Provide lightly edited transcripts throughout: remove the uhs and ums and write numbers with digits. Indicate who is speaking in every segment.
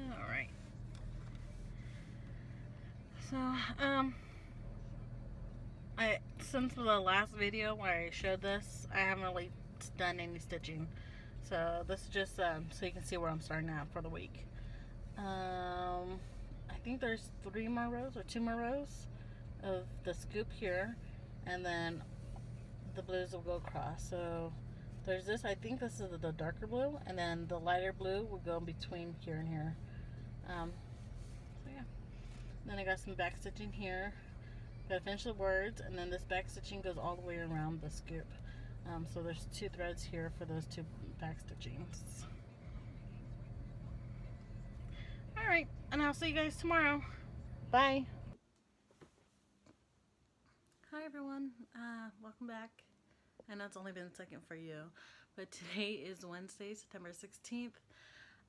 Speaker 1: Alright. So, since the last video where I showed this, I haven't really done any stitching. So this is just so you can see where I'm starting at for the week. I think there's 3 more rows or 2 more rows of the scoop here, and then the blues will go across. So there's this, I think this is the darker blue, and then the lighter blue will go in between here and here. So yeah. Then I got some back stitching here. Gotta finish the words, and then this back stitching goes all the way around the scoop. So there's 2 threads here for those 2 back stitchings. Alright, and I'll see you guys tomorrow. Bye. Hi everyone, welcome back. I know it's only been a second for you, but today is Wednesday, September 16th.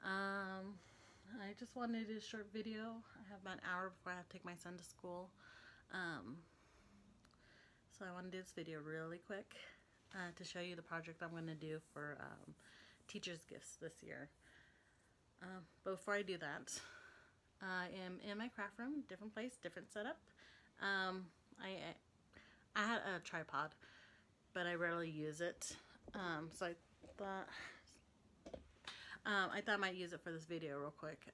Speaker 1: I just wanted to do a short video. I have about an hour before I have to take my son to school. So I want to do this video really quick to show you the project I'm going to do for teachers' gifts this year. But before I do that, I am in my craft room, different place, different setup. I had a tripod, but I rarely use it. So I thought I might use it for this video real quick.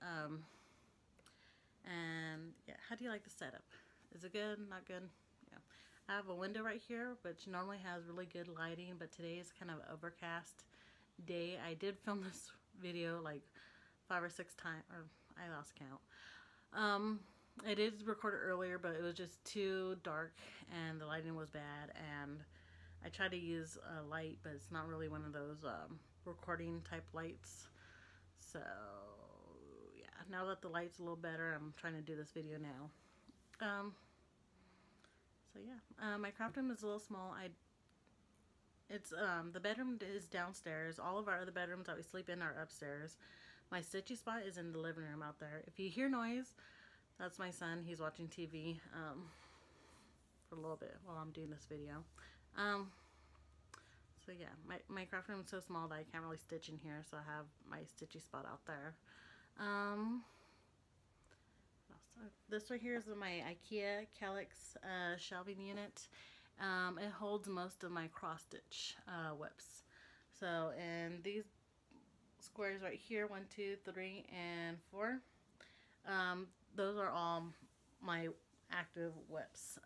Speaker 1: And yeah, how do you like the setup? Is it good? Not good? Yeah. I have a window right here, which normally has really good lighting, but today is kind of an overcast day. I did film this video like 5 or 6 times, or I lost count. I did record it earlier, but it was just too dark and the lighting was bad, and I tried to use a light, but it's not really one of those recording type lights. So yeah, now that the light's a little better, I'm trying to do this video now. So yeah, my craft room is a little small. It's the bedroom is downstairs. All of our other bedrooms that we sleep in are upstairs. My stitchy spot is in the living room out there. If you hear noise, that's my son. He's watching TV for a little bit while I'm doing this video. So yeah, my craft room is so small that I can't really stitch in here, so I have my stitchy spot out there. This right here is my IKEA Calyx shelving unit. It holds most of my cross stitch whips. So, and these squares right here, 1, 2, 3, and 4, those are all my active whips.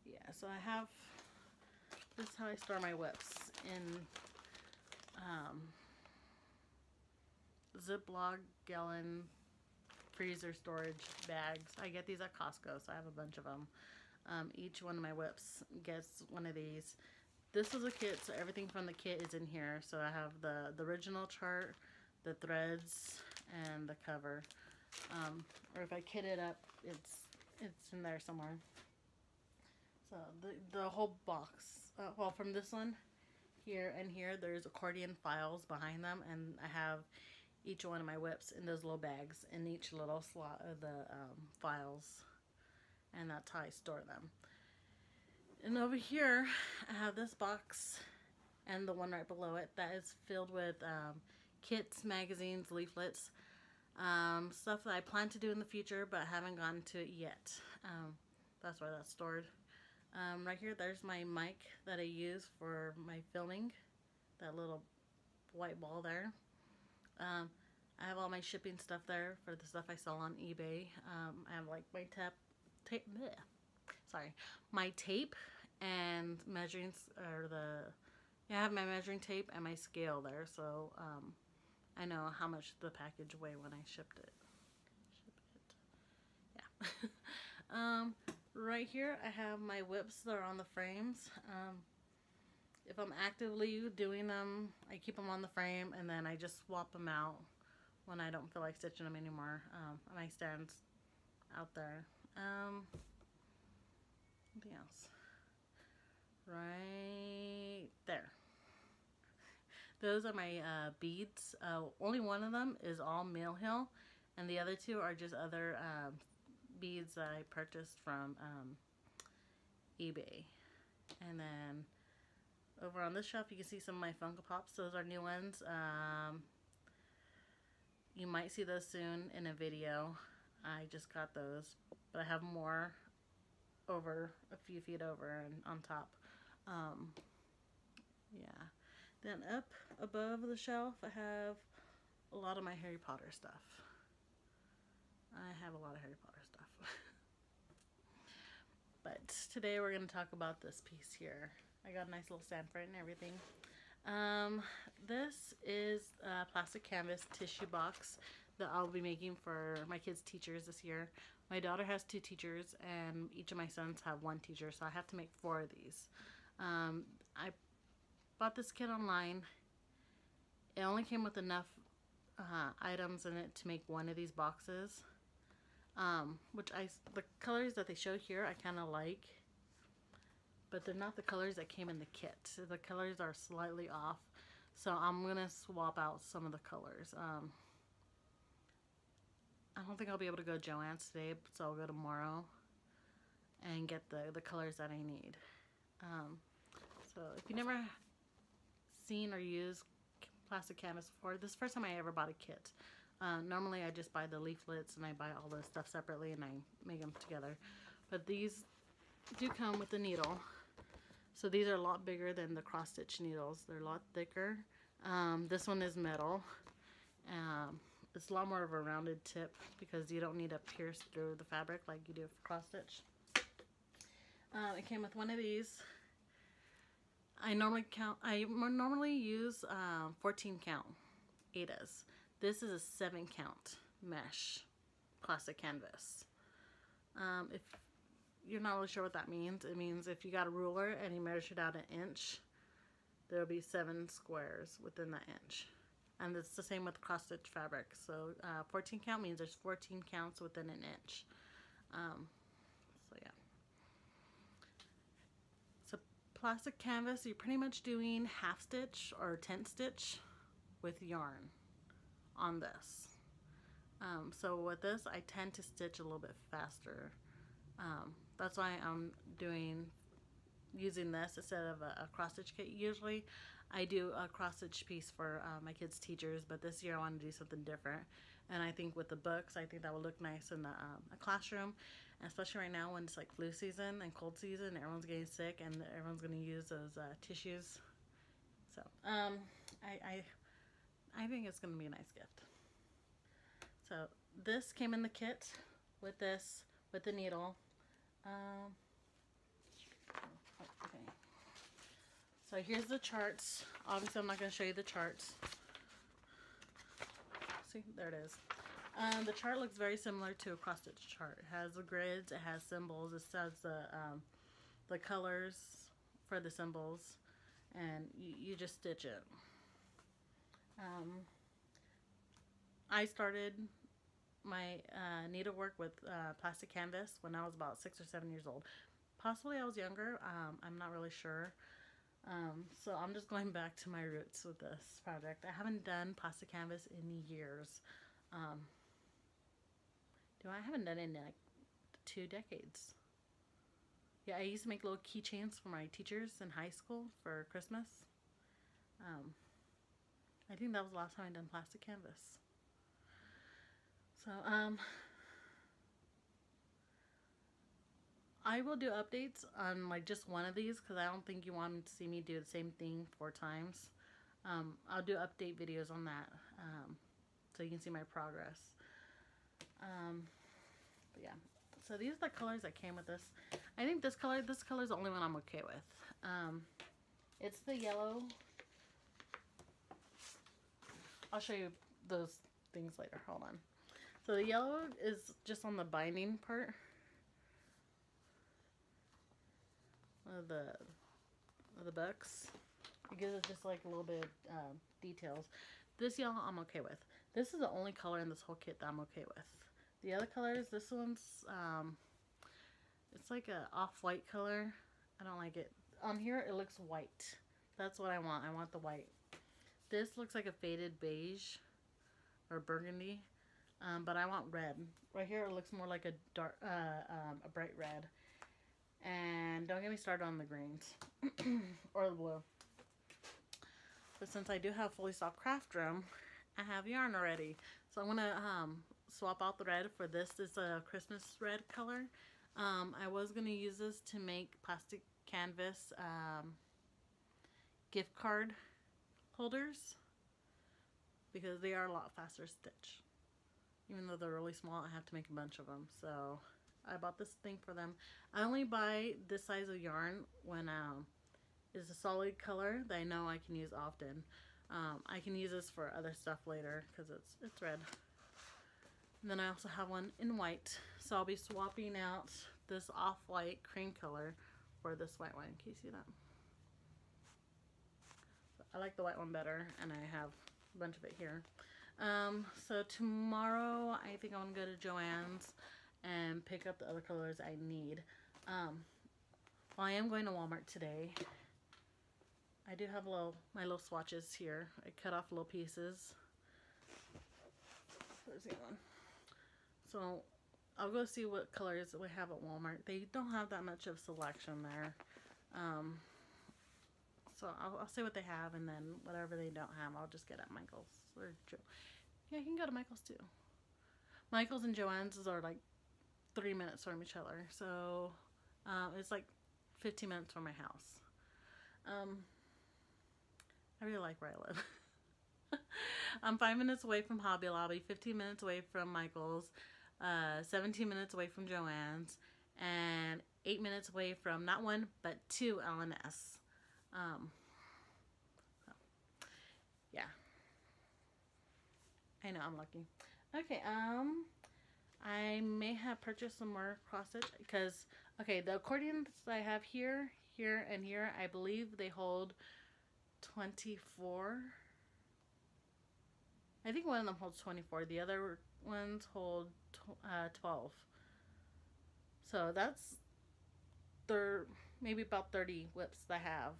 Speaker 1: Yeah, so I have, this is how I store my whips, in Ziploc gallon freezer storage bags. I get these at Costco, so I have a bunch of them. Each one of my whips gets one of these. This is a kit, so everything from the kit is in here. So I have the original chart, the threads, and the cover. Or if I kit it up, it's in there somewhere. So the whole box, well, from this one here and here, there's accordion files behind them, and I have each one of my whips in those little bags in each little slot of the files, and that's how I store them. And over here I have this box and the one right below it that is filled with kits, magazines, leaflets, stuff that I plan to do in the future but haven't gotten to it yet. That's where that's stored. Right here, there's my mic that I use for my filming, that little white ball there. I have all my shipping stuff there for the stuff I sell on eBay. I have like my my tape and measuring, I have my measuring tape and my scale there, so I know how much the package weighed when I shipped it. Yeah. Right here I have my whips that are on the frames. If I'm actively doing them, I keep them on the frame, and then I just swap them out when I don't feel like stitching them anymore. My stand's out there. Anything else? Right there. Those are my beads. Only one of them is all Mill Hill, and the other 2 are just other beads that I purchased from eBay. And then over on this shelf you can see some of my Funko Pops. Those are new ones. You might see those soon in a video. I just got those, but I have more over, a few feet over and on top. Yeah. Then up above the shelf, I have a lot of my Harry Potter stuff. I have a lot of Harry Potter stuff. But today we're going to talk about this piece here. I got a nice little stand for it and everything. This is a plastic canvas tissue box that I'll be making for my kids' teachers this year. My daughter has 2 teachers and each of my sons have 1 teacher, so I have to make 4 of these. I bought this kit online. It only came with enough items in it to make 1 of these boxes. The colors that they show here I kind of like, but they're not the colors that came in the kit. The colors are slightly off, so I'm gonna swap out some of the colors. I don't think I'll be able to go to Joann's today, so I'll go tomorrow and get the colors that I need. So if you never seen or used plastic canvas before, this is the first time I ever bought a kit. Normally I just buy the leaflets and I buy all the stuff separately and I make them together. But these do come with a needle. So these are a lot bigger than the cross stitch needles. They're a lot thicker. This one is metal. It's a lot more of a rounded tip because you don't need to pierce through the fabric like you do for cross stitch. It came with 1 of these. I normally use 14 count Adas. This is a 7 count mesh plastic canvas. If you're not really sure what that means, it means if you got a ruler and you measured out 1 inch, there'll be 7 squares within that inch. And it's the same with cross stitch fabric. So 14 count means there's 14 counts within 1 inch. So yeah. So plastic canvas, you're pretty much doing half stitch or tent stitch with yarn on this. So with this, I tend to stitch a little bit faster. That's why I'm using this instead of a cross stitch kit. Usually I do a cross stitch piece for my kids' teachers, but this year I want to do something different. And I think with the books, I think that would look nice in a classroom, and especially right now when it's like flu season and cold season, everyone's getting sick and everyone's going to use those tissues. So I think it's going to be a nice gift. So this came in the kit with this, with the needle. Okay. So here's the charts. Obviously I'm not going to show you the charts. See, there it is. The chart looks very similar to a cross stitch chart. It has the grids, it has symbols, it has the colors for the symbols, and you just stitch it. I started my needlework with plastic canvas when I was about 6 or 7 years old. Possibly I was younger. I'm not really sure. So I'm just going back to my roots with this project. I haven't done plastic canvas in years. I haven't done it in like 2 decades. Yeah, I used to make little keychains for my teachers in high school for Christmas. I think that was the last time I done plastic canvas. So, I will do updates on like just one of these because I don't think you want to see me do the same thing 4 times. I'll do update videos on that so you can see my progress. But yeah, so these are the colors that came with this. I think this color is the only one I'm okay with. It's the yellow. I'll show you those things later. Hold on. So the yellow is just on the binding part of the books. It gives it just like a little bit of details. This yellow I'm okay with. This is the only color in this whole kit that I'm okay with. The other colors, this one's it's like a off-white color. I don't like it. On here it looks white. That's what I want. I want the white. This looks like a faded beige or burgundy, but I want red. Right here it looks more like a dark, a bright red. And don't get me started on the greens or the blue. But since I do have fully stocked craft room, I have yarn already. So I'm going to swap out the red for this. It's a Christmas red color. I was going to use this to make plastic canvas gift card holders because they are a lot faster to stitch. Even though they're really small, I have to make a bunch of them. So I bought this thing for them. I only buy this size of yarn when it's a solid color that I know I can use often. I can use this for other stuff later because it's red. And then I also have one in white. So I'll be swapping out this off-white cream color for this white one. Can you see that? I like the white one better, and I have a bunch of it here. So tomorrow I think I'm gonna go to Joann's and pick up the other colors I need. Well, I am going to Walmart today. I do have my little swatches here. I cut off little pieces. Where's the other one? So I'll go see what colors we have at Walmart. They don't have that much of selection there. So I'll see what they have, and then whatever they don't have, I'll just get at Michael's or yeah, you can go to Michael's too. Michael's and Joann's are like 3 minutes from each other, so it's like 15 minutes from my house. I really like where I live. I'm 5 minutes away from Hobby Lobby, 15 minutes away from Michael's, 17 minutes away from Joann's, and 8 minutes away from not one but 2 L&S. So, yeah. I know, I'm lucky. Okay, I may have purchased some more cross stitch because, okay, the accordions I have here, here, and here, I believe they hold 24. I think one of them holds 24. The other ones hold 12. So that's maybe about 30 whips that I have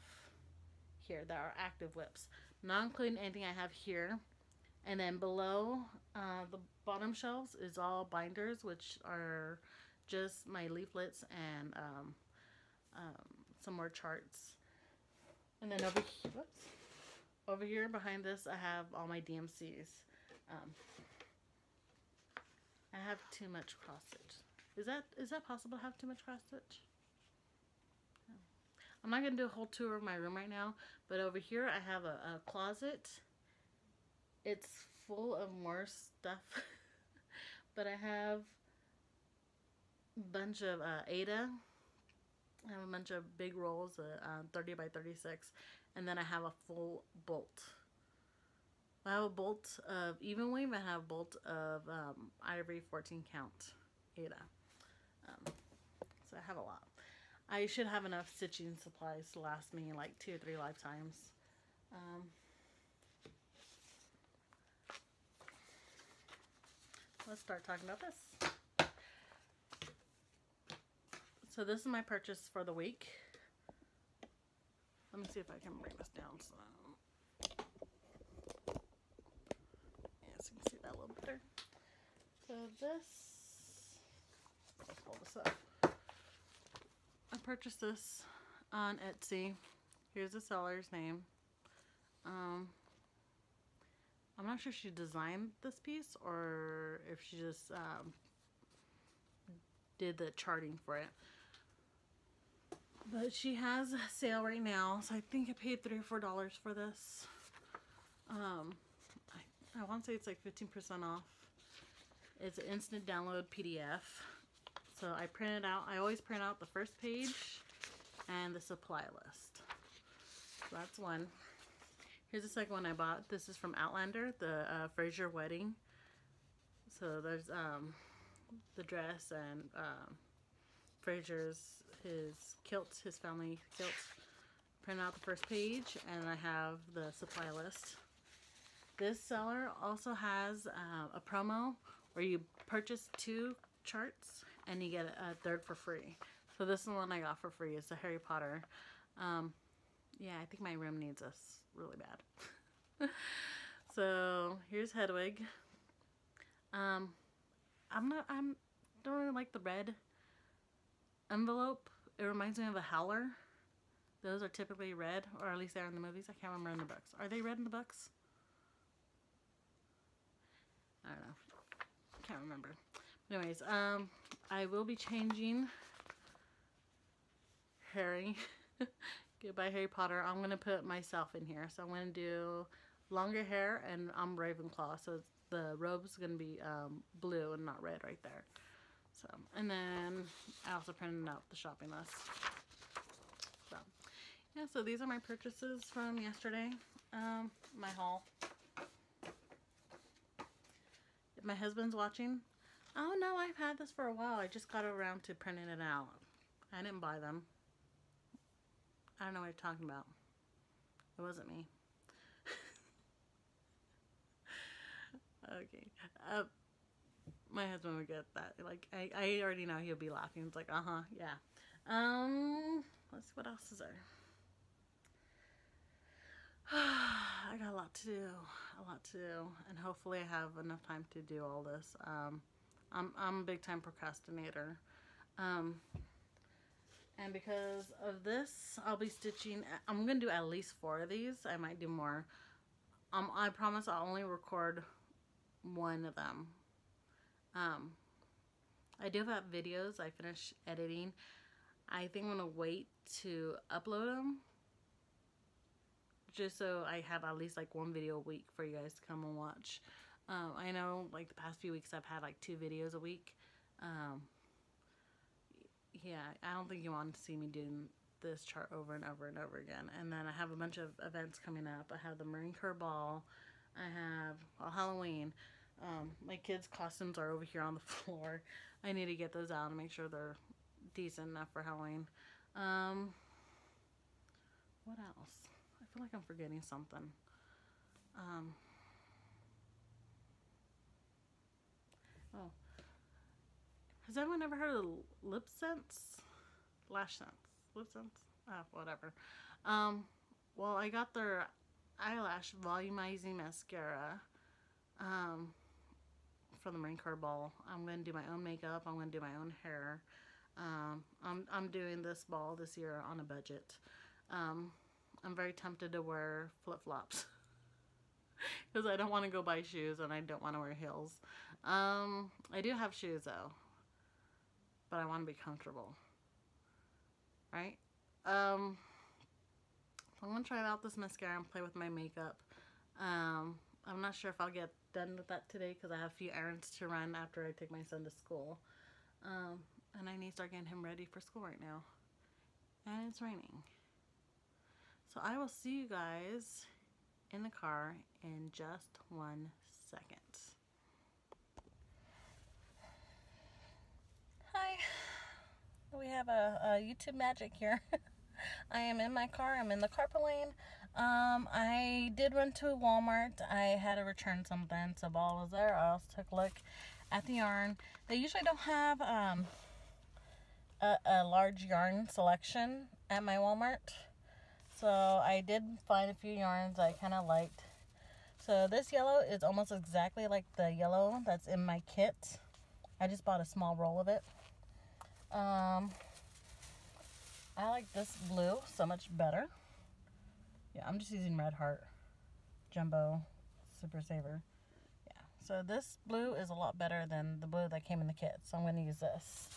Speaker 1: here that are active whips, not including anything I have here. And then below the bottom shelves is all binders, which are just my leaflets and some more charts. And then over here behind this, I have all my DMCs. I have too much cross stitch. Is that possible to have too much cross stitch? No. I'm not gonna do a whole tour of my room right now, but over here I have a closet. It's full of more stuff, but I have a bunch of Ada. I have a bunch of big rolls, 30 by 36, and then I have a full bolt. I have a bolt of even weave, and I have a bolt of ivory 14 count Ada. So I have a lot. I should have enough stitching supplies to last me like 2 or 3 lifetimes. Let's start talking about this. So this is my purchase for the week. Let me see if I can bring this down so yes, you can see that a little better. So let's hold this up. I purchased this on Etsy. Here's the seller's name. I'm not sure if she designed this piece or if she just did the charting for it. But she has a sale right now, so I think I paid $3 or $4 for this. I want to say it's like 15% off. It's an instant download PDF. So I printed out, I always print out the first page and the supply list. So that's one. Here's the second one I bought. This is from Outlander, the Fraser wedding. So there's the dress and Fraser's, his kilts, his family kilts. Print out the first page, and I have the supply list. This seller also has a promo where you purchase 2 charts and you get a third for free. So this is the one I got for free. It's a Harry Potter. Yeah, I think my room needs this really bad. So here's Hedwig. I don't really like the red envelope. It reminds me of a Howler. Those are typically red, or at least they're in the movies. I can't remember in the books. Are they red in the books? remember. Anyways, I will be changing Harry. Goodbye, Harry Potter. I'm going to put myself in here. So I'm going to do longer hair, and I'm Ravenclaw. So the robe's going to be blue and not red right there. So, and then I also printed out the shopping list. So, yeah, so these are my purchases from yesterday. My haul. If my husband's watching, oh no, I've had this for a while. I just got around to printing it out. I didn't buy them. I don't know what you're talking about. It wasn't me. Okay. My husband would get that. Like, I already know he'll be laughing. It's like, yeah. Let's see, what else is there? I got a lot to do. And hopefully I have enough time to do all this. I'm a big time procrastinator. And because of this, I'll be stitching. I'm going to do at least 4 of these. I might do more. I promise I'll only record one of them. I do have videos I finished editing. I think I'm going to wait to upload them. Just so I have at least like 1 video a week for you guys to come and watch. I know like the past few weeks I've had like 2 videos a week. Yeah, I don't think you want to see me doing this chart over and over and over again. And then I have a bunch of events coming up. I have the Marine Corps Ball. I have Halloween. My kids' costumes are over here on the floor. I need to get those out and make sure they're decent enough for Halloween. What else? I feel like I'm forgetting something. Oh. Has anyone ever heard of LashSense? LashSense? Whatever. Well, I got their eyelash volumizing mascara for the Marine Corps Ball. I'm going to do my own makeup. I'm going to do my own hair. I'm doing this ball this year on a budget. I'm very tempted to wear flip-flops because I don't want to go buy shoes and I don't want to wear heels. I do have shoes though, but I want to be comfortable, right? So I'm going to try out this mascara and play with my makeup. I'm not sure if I'll get done with that today because I have a few errands to run after I take my son to school. And I need to start getting him ready for school right now. And it's raining. So I will see you guys in the car in just 1 second. Hi. We have a YouTube magic here. I am in my car. I'm in the carpool lane. I did run to Walmart. I had to return something, so ball was there. I also took a look at the yarn. They usually don't have a large yarn selection at my Walmart. So I did find a few yarns I kind of liked. So this yellow is almost exactly like the yellow that's in my kit. I just bought a small roll of it. I like this blue so much better. Yeah, I'm just using Red Heart Jumbo Super Saver. Yeah, so this blue is a lot better than the blue that came in the kit. So I'm going to use this.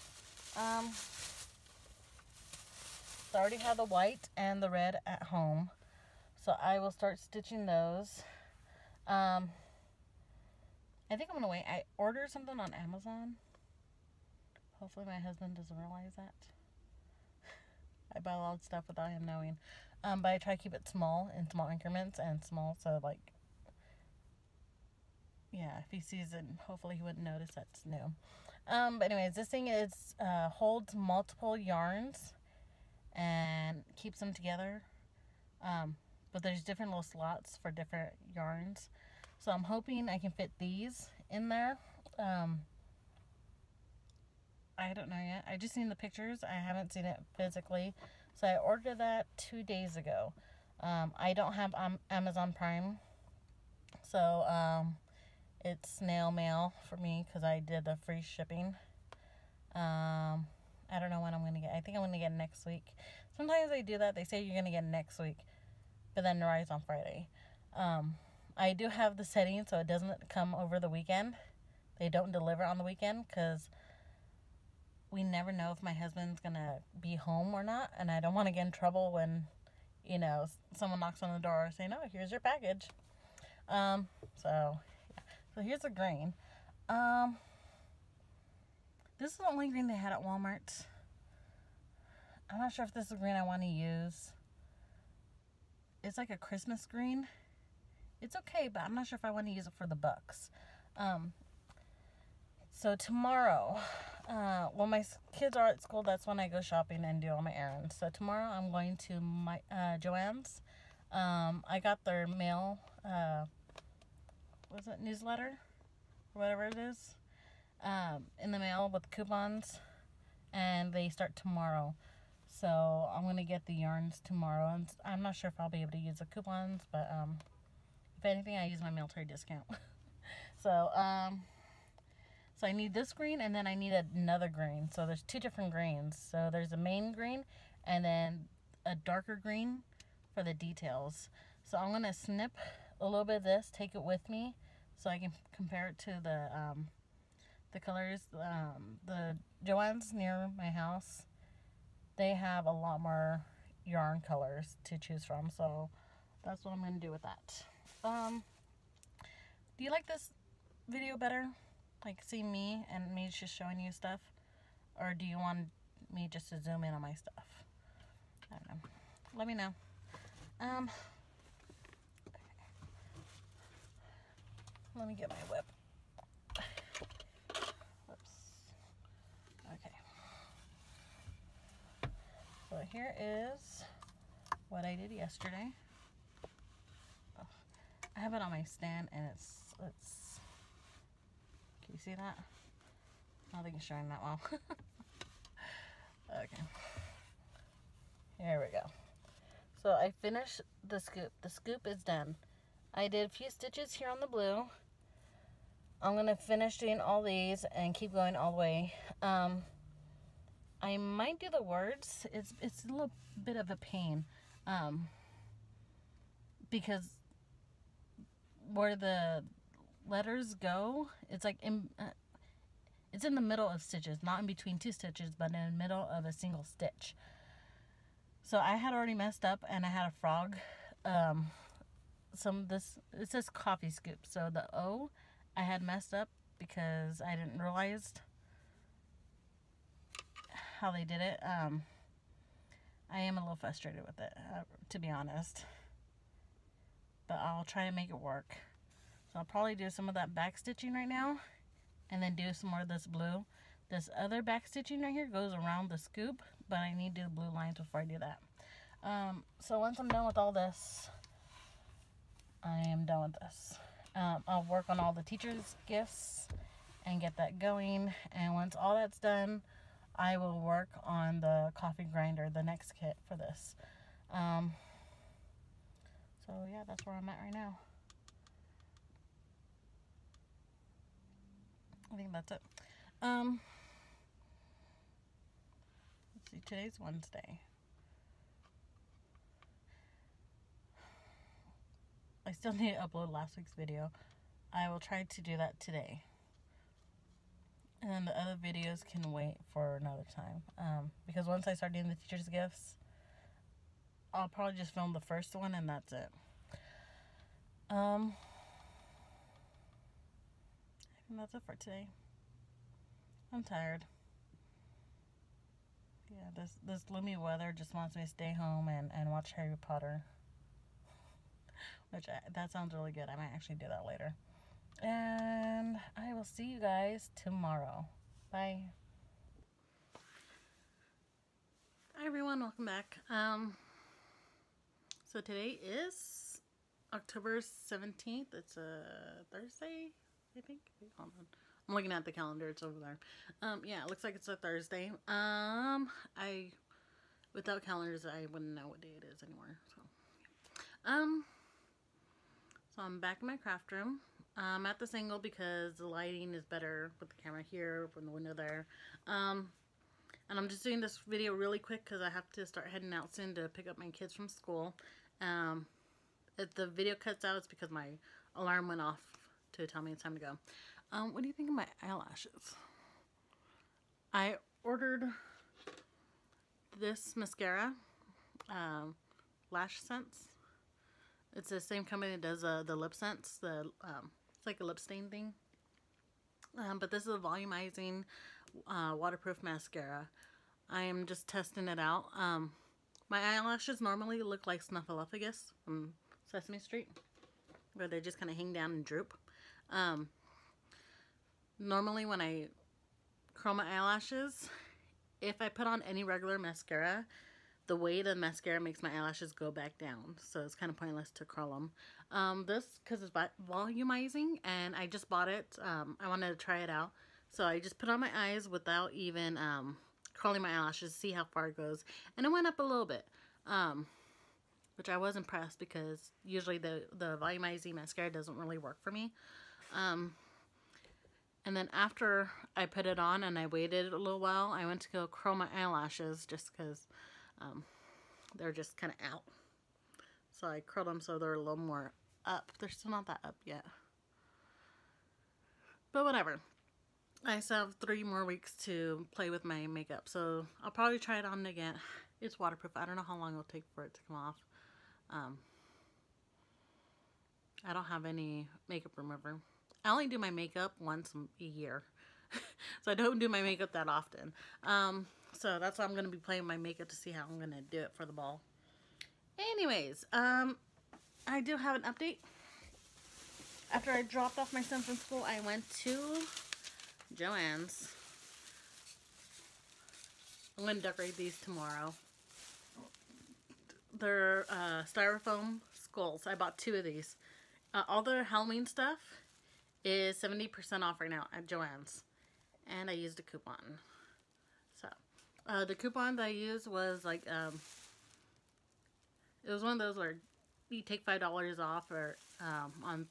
Speaker 1: So I already have the white and the red at home. So I will start stitching those. I think I'm going to wait. I ordered something on Amazon. Hopefully my husband doesn't realize that. I buy a lot of stuff without him knowing. But I try to keep it small, in small increments and small. So like, yeah, if he sees it, hopefully he wouldn't notice that's new. But anyways, this thing is holds multiple yarns and keeps them together. But there's different little slots for different yarns. So I'm hoping I can fit these in there. I don't know yet. I just seen the pictures. I haven't seen it physically. So I ordered that 2 days ago. I don't have Amazon Prime. So it's snail mail for me because I did the free shipping. I don't know when I'm going to get. I think I'm going to get next week. Sometimes they do that. They say you're going to get next week, but then it arrives on Friday. I do have the setting so it doesn't come over the weekend. they don't deliver on the weekend, because we never know if my husband's gonna be home or not, and I don't want to get in trouble when, you know, someone knocks on the door saying, "Oh, here's your package." So here's the green. This is the only green they had at Walmart. I'm not sure if this is the green I want to use. It's like a Christmas green. It's okay, but I'm not sure if I want to use it for the bucks. So tomorrow, when my kids are at school, that's when I go shopping and do all my errands. So tomorrow I'm going to my Joann's. I got their mail, newsletter? Or whatever it is. In the mail with coupons. And they start tomorrow. So I'm going to get the yarns tomorrow. And I'm not sure if I'll be able to use the coupons, but if anything, I use my military discount. So I need this green, and then I need another green. So there's two different greens. So there's a main green, and then a darker green for the details. So I'm going to snip a little bit of this, take it with me, so I can compare it to the colors. The Joann's near my house, they have a lot more yarn colors to choose from. So that's what I'm going to do with that. Do you like this video better? Like seeing me and me just showing you stuff? Or do you want me just to zoom in on my stuff? I don't know. Let me know. Let me get my whip. Whoops. Okay. So here is what I did yesterday. Oh, I have it on my stand, and it's can you see that? I don't think it's showing that well. Okay. Here we go. So I finished the scoop. The scoop is done. I did a few stitches here on the blue. I'm going to finish doing all these and keep going all the way. I might do the words. It's a little bit of a pain. Because where the letters go, it's like it's in the middle of stitches, not in between two stitches, but in the middle of a single stitch. So I had already messed up, and I had a frog. It says coffee scoop, so the O I had messed up because I didn't realize how they did it. I am a little frustrated with it, to be honest, but I'll try to make it work. So I'll probably do some of that back stitching right now, and then do some more of this blue. This other back stitching right here goes around the scoop, but I need to do the blue lines before I do that. So once I'm done with all this, I am done with this. I'll work on all the teachers' gifts and get that going. And once all that's done, I will work on the coffee grinder, the next kit for this. So yeah, that's where I'm at right now. I think that's it. Let's see, today's Wednesday. I still need to upload last week's video. I will try to do that today. And then the other videos can wait for another time. Because once I start doing the teacher's gifts, I'll probably just film the first one and that's it. I think that's it for today. I'm tired. Yeah, this gloomy weather just wants me to stay home and watch Harry Potter. Which, that sounds really good. I might actually do that later. And I will see you guys tomorrow. Bye. Hi everyone, welcome back. So today is October 17th. It's a Thursday, I think. Hold on. I'm looking at the calendar. It's over there. Yeah, it looks like it's a Thursday. Without calendars, I wouldn't know what day it is anymore. So I'm back in my craft room. I'm at this angle because the lighting is better with the camera here from the window there. And I'm just doing this video really quick because I have to start heading out soon to pick up my kids from school. If the video cuts out, it's because my alarm went off to tell me it's time to go. What do you think of my eyelashes? I ordered this mascara, LashSense. It's the same company that does the LipSense. It's like a lip stain thing. But this is a volumizing waterproof mascara. I am just testing it out. My eyelashes normally look like Snuffleupagus from Sesame Street, where they just kind of hang down and droop. Normally when I curl my eyelashes, if I put on any regular mascara, the weight of the mascara makes my eyelashes go back down. So it's kind of pointless to curl them. This, because it's volumizing, and I just bought it. I wanted to try it out. So I just put on my eyes without even curling my eyelashes to see how far it goes. And it went up a little bit. Which I was impressed, because usually the volumizing mascara doesn't really work for me. And then after I put it on and I waited a little while, I went to go curl my eyelashes just because they're just kind of out. So I curled them so they're a little more up. They're still not that up yet. But whatever. I still have 3 more weeks to play with my makeup. So I'll probably try it on again. It's waterproof. I don't know how long it'll take for it to come off. I don't have any makeup remover. I only do my makeup once a year. So I don't do my makeup that often. So that's why I'm going to be playing my makeup to see how I'm going to do it for the ball. Anyways, I do have an update. After I dropped off my son from school, I went to Joann's. I'm going to decorate these tomorrow. They're styrofoam skulls. I bought 2 of these. All their Halloween stuff is 70% off right now at Joann's. And I used a coupon. So, the coupon that I used was like, it was one of those where you take $5 off or on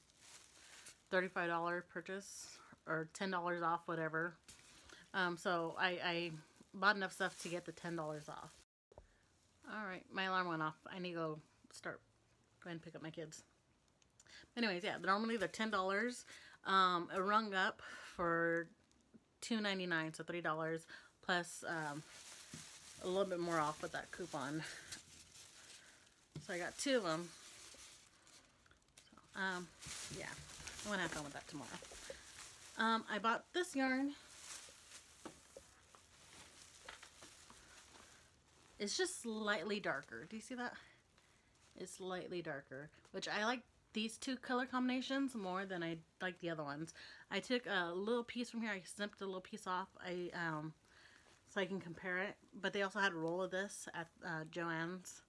Speaker 1: $35 purchase or $10 off, whatever. So I bought enough stuff to get the $10 off. Alright, my alarm went off. I need to go ahead and pick up my kids. Anyways, yeah, normally they're $10. It rung up for $2.99, so $3 plus a little bit more off with that coupon. So I got 2 of them. So, yeah, I'm gonna have fun with that tomorrow. I bought this yarn. It's just slightly darker. Do you see that? It's slightly darker, which I like these 2 color combinations more than I like the other ones. I took a little piece from here. I snipped a little piece off. So I can compare it. But they also had a roll of this at Joann's.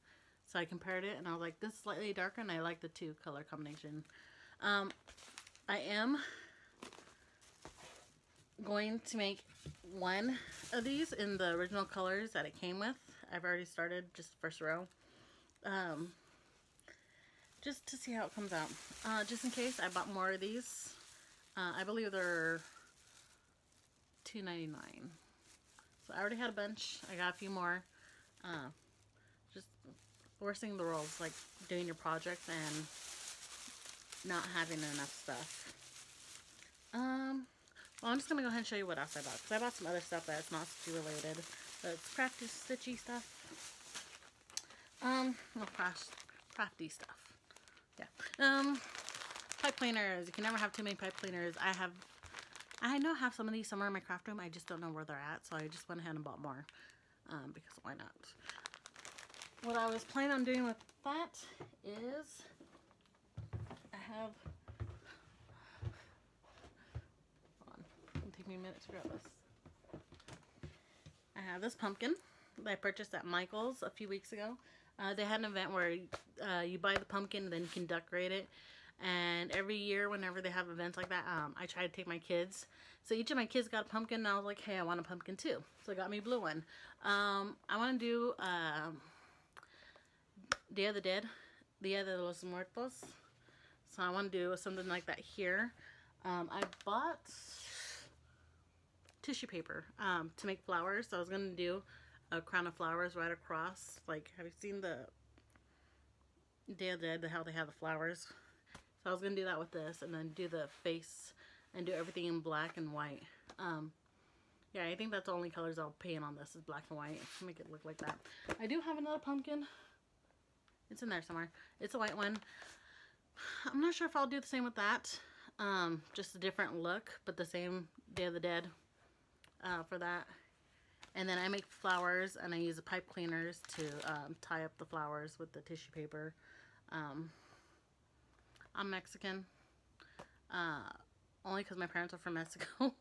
Speaker 1: So I compared it and I was like, this is slightly darker, and I like the 2 color combination. I am going to make one of these in the original colors that it came with. I've already started just the first row. Just to see how it comes out. Just in case, I bought more of these. I believe they're $2.99. So I already had a bunch. I got a few more. Just forcing the rules, like doing your projects and not having enough stuff. Well, I'm just gonna go ahead and show you what else I bought, because I bought some other stuff that's not stitchy related, but it's crafty, stitchy stuff. Well, crafty stuff. Yeah. Pipe cleaners. You can never have too many pipe cleaners. I know I have some of these somewhere in my craft room. I just don't know where they're at, so I just went ahead and bought more. Because why not? What I was planning on doing with that is I have. Hold on. It'll take me a minute to grab this. I have this pumpkin that I purchased at Michael's a few weeks ago. They had an event where you buy the pumpkin and then you can decorate it. And every year, whenever they have events like that, I try to take my kids. So each of my kids got a pumpkin, and I was like, hey, I want a pumpkin too. So I got me a blue one. I want to do Dia of the Dead, Dia de los Muertos. So I want to do something like that here. I bought tissue paper to make flowers. So I was going to do a crown of flowers right across. Like, have you seen the Day of the Dead, how they have the flowers? So I was going to do that with this and then do the face and do everything in black and white. Yeah, I think that's the only colors I'll paint on this is black and white. Make it look like that. I do have another pumpkin. It's in there somewhere. It's a white one. I'm not sure if I'll do the same with that. Just a different look, but the same Day of the Dead for that. And then I make flowers, and I use the pipe cleaners to tie up the flowers with the tissue paper. I'm Mexican, only because my parents are from Mexico.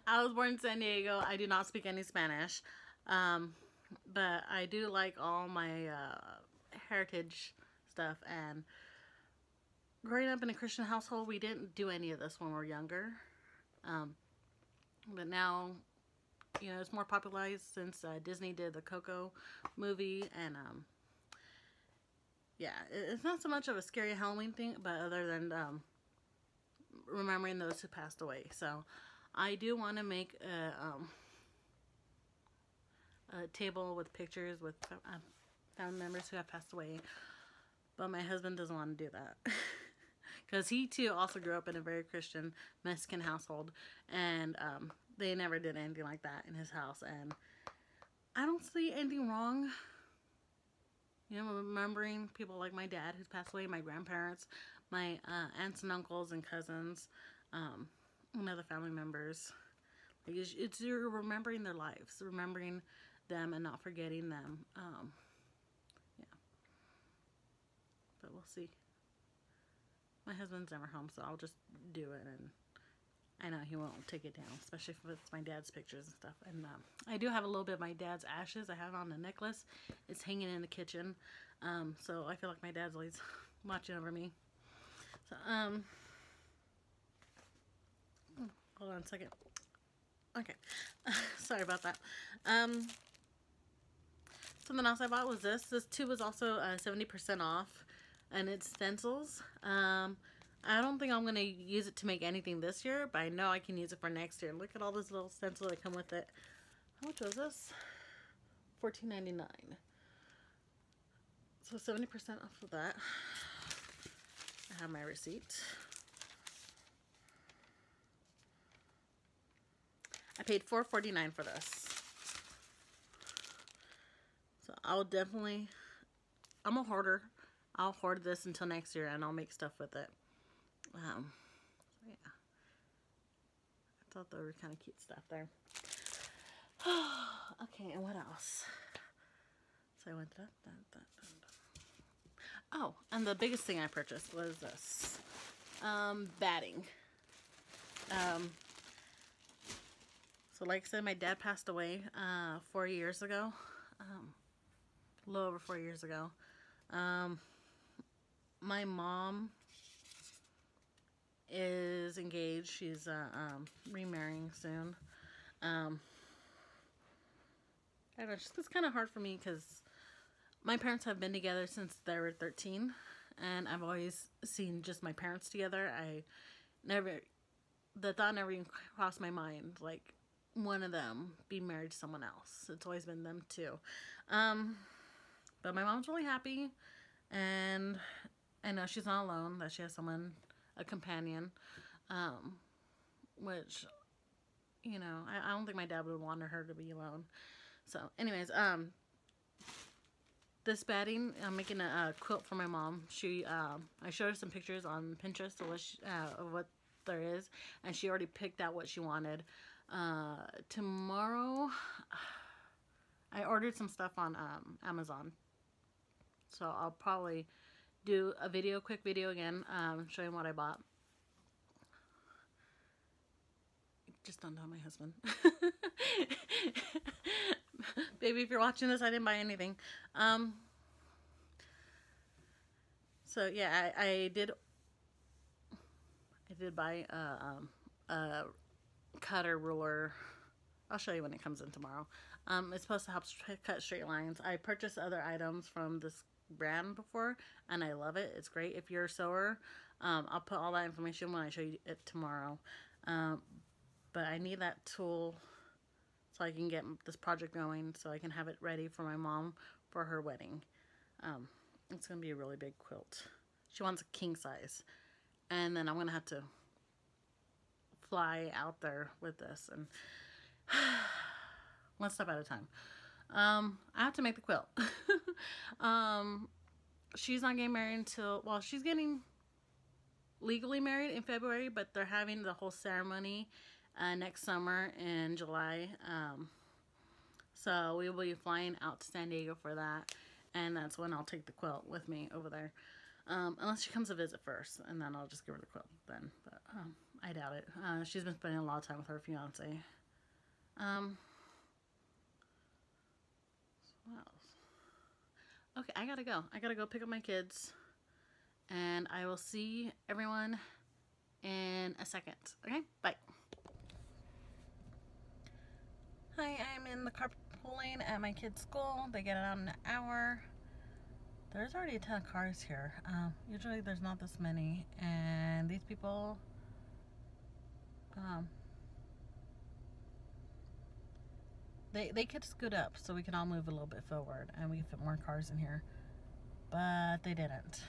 Speaker 1: I was born in San Diego. I do not speak any Spanish, but I do like all my heritage stuff. And growing up in a Christian household, we didn't do any of this when we were younger. But now, you know, it's more popularized since Disney did the Coco movie. And yeah, it's not so much of a scary Halloween thing, but other than remembering those who passed away. So I do want to make a table with pictures with family members who have passed away, but my husband doesn't want to do that because he too also grew up in a very Christian Mexican household, and they never did anything like that in his house. And I don't see anything wrong, you know, remembering people like my dad who's passed away, my grandparents, my aunts and uncles and cousins, and other family members. Like it's you're remembering their lives, remembering them and not forgetting them. Yeah. But we'll see. My husband's never home, so I'll just do it, and I know he won't take it down, especially if it's my dad's pictures and stuff. And I do have a little bit of my dad's ashes. I have it on a necklace. It's hanging in the kitchen. So I feel like my dad's always watching over me. So, hold on a second. Okay. Sorry about that. Something else I bought was this. This too was also 70% off, and it's stencils. I don't think I'm going to use it to make anything this year, but I know I can use it for next year. Look at all those little stencils that come with it. How much was this? $14.99. So 70% off of that. I have my receipt. I paid $4.49 for this. So I'll definitely, I'm a hoarder. I'll hoard this until next year, and I'll make stuff with it. Yeah. I thought they were kind of cute stuff there. Okay, and what else? So I went that. Oh, and the biggest thing I purchased was this. Batting. So like I said, my dad passed away 4 years ago. A little over 4 years ago. My mom is engaged. She's remarrying soon. I don't know, it's kind of hard for me because my parents have been together since they were 13, and I've always seen just my parents together. The thought never even crossed my mind, like one of them be married to someone else. It's always been them too. But my mom's really happy, and I know she's not alone, that she has someone, a companion, which, you know, I don't think my dad would want her to be alone. So, anyways, this batting, I'm making a quilt for my mom. I showed her some pictures on Pinterest of what there is, and she already picked out what she wanted. Tomorrow, I ordered some stuff on Amazon, so I'll probably do a quick video again, showing what I bought. Just don't tell my husband. Baby, if you're watching this, I didn't buy anything. So yeah, I did buy a cutter ruler. I'll show you when it comes in tomorrow. It's supposed to help cut straight lines. I purchased other items from this brand before, and I love it. It's great. If you're a sewer, I'll put all that information when I show you it tomorrow. But I need that tool so I can get this project going, so I can have it ready for my mom for her wedding. It's going to be a really big quilt. She wants a king size. And then I'm going to have to fly out there with this. And one step at a time. I have to make the quilt. She's not getting married until, well, she's getting legally married in February, but they're having the whole ceremony next summer in July. So we will be flying out to San Diego for that, and that's when I'll take the quilt with me over there. Unless she comes to visit first, and then I'll just give her the quilt then. But I doubt it. She's been spending a lot of time with her fiance. What else? Okay, I gotta go. I gotta go pick up my kids. And I will see everyone in a second. Okay, bye. Hi, I'm in the carpooling at my kids' school. They get out in an hour. There's already a ton of cars here. Usually there's not this many. And these people... They could scoot up so we can all move a little bit forward and we can fit more cars in here. But they didn't.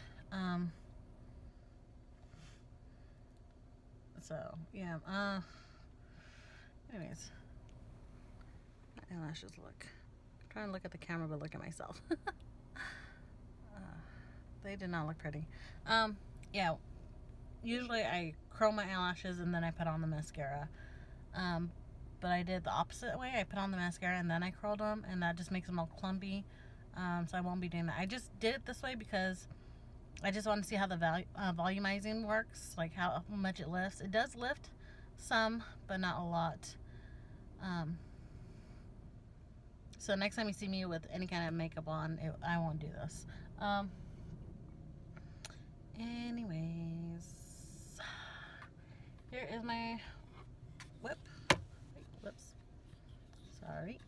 Speaker 1: So, yeah. Anyways. My eyelashes look. I'm trying to look at the camera but look at myself. They did not look pretty. Yeah. Usually I curl my eyelashes and then I put on the mascara. But I did the opposite way. I put on the mascara and then I curled them, and that just makes them all clumpy. So I won't be doing that. I just did it this way because I just want to see how the volumizing works, like how much it lifts. It does lift some, but not a lot. So next time you see me with any kind of makeup on, I won't do this. Anyways, here is my whip. Whoops. Sorry.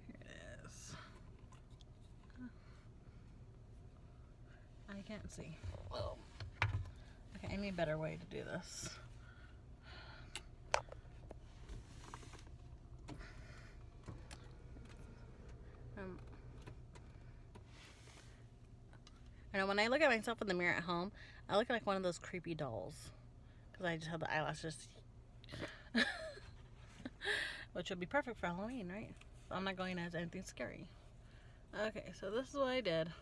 Speaker 1: Here it is. I can't see. Whoa. Okay, I need a better way to do this. I know when I look at myself in the mirror at home, I look like one of those creepy dolls. Because I just have the eyelashes. Which would be perfect for Halloween, right? So I'm not going as anything scary. Okay, so this is what I did.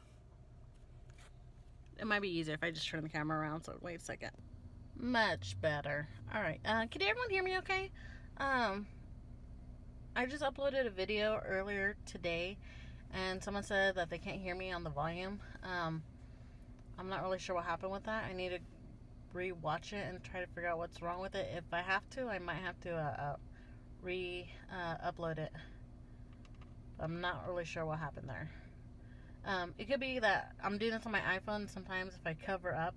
Speaker 1: It might be easier if I just turn the camera around, so wait a second. Much better. Alright, can everyone hear me okay? I just uploaded a video earlier today, and someone said that they can't hear me on the volume. I'm not really sure what happened with that. I need to re-watch it and try to figure out what's wrong with it. If I have to, I might have to upload it. I'm not really sure what happened there. It could be that I'm doing this on my iPhone. Sometimes if I cover up,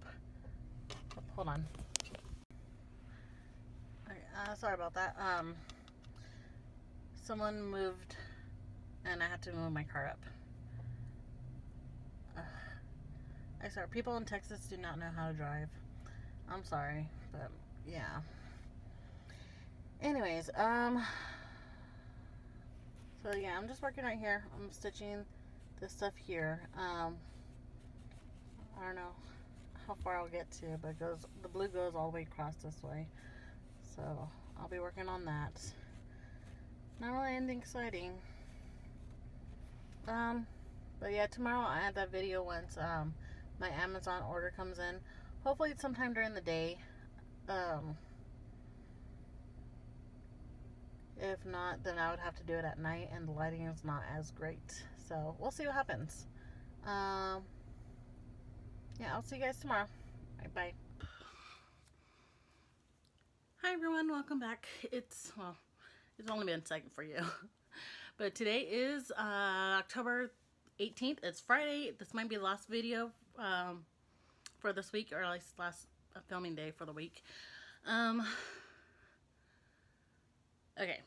Speaker 1: hold on. Sorry about that. Someone moved and I had to move my car up. I swear, people in Texas do not know how to drive. I'm sorry, but yeah. Anyways, so yeah, I'm just working right here. I'm stitching this stuff here. I don't know how far I'll get to, but the blue goes all the way across this way. So I'll be working on that. Not really anything exciting. But yeah, tomorrow I'll add that video once my Amazon order comes in. Hopefully it's sometime during the day. If not, then I would have to do it at night, and the lighting is not as great. So we'll see what happens. Yeah, I'll see you guys tomorrow. All right, bye. Hi everyone, welcome back. It's only been a second for you. But today is October 18th. It's Friday. This might be the last video for this week, or at least last filming day for the week. Okay.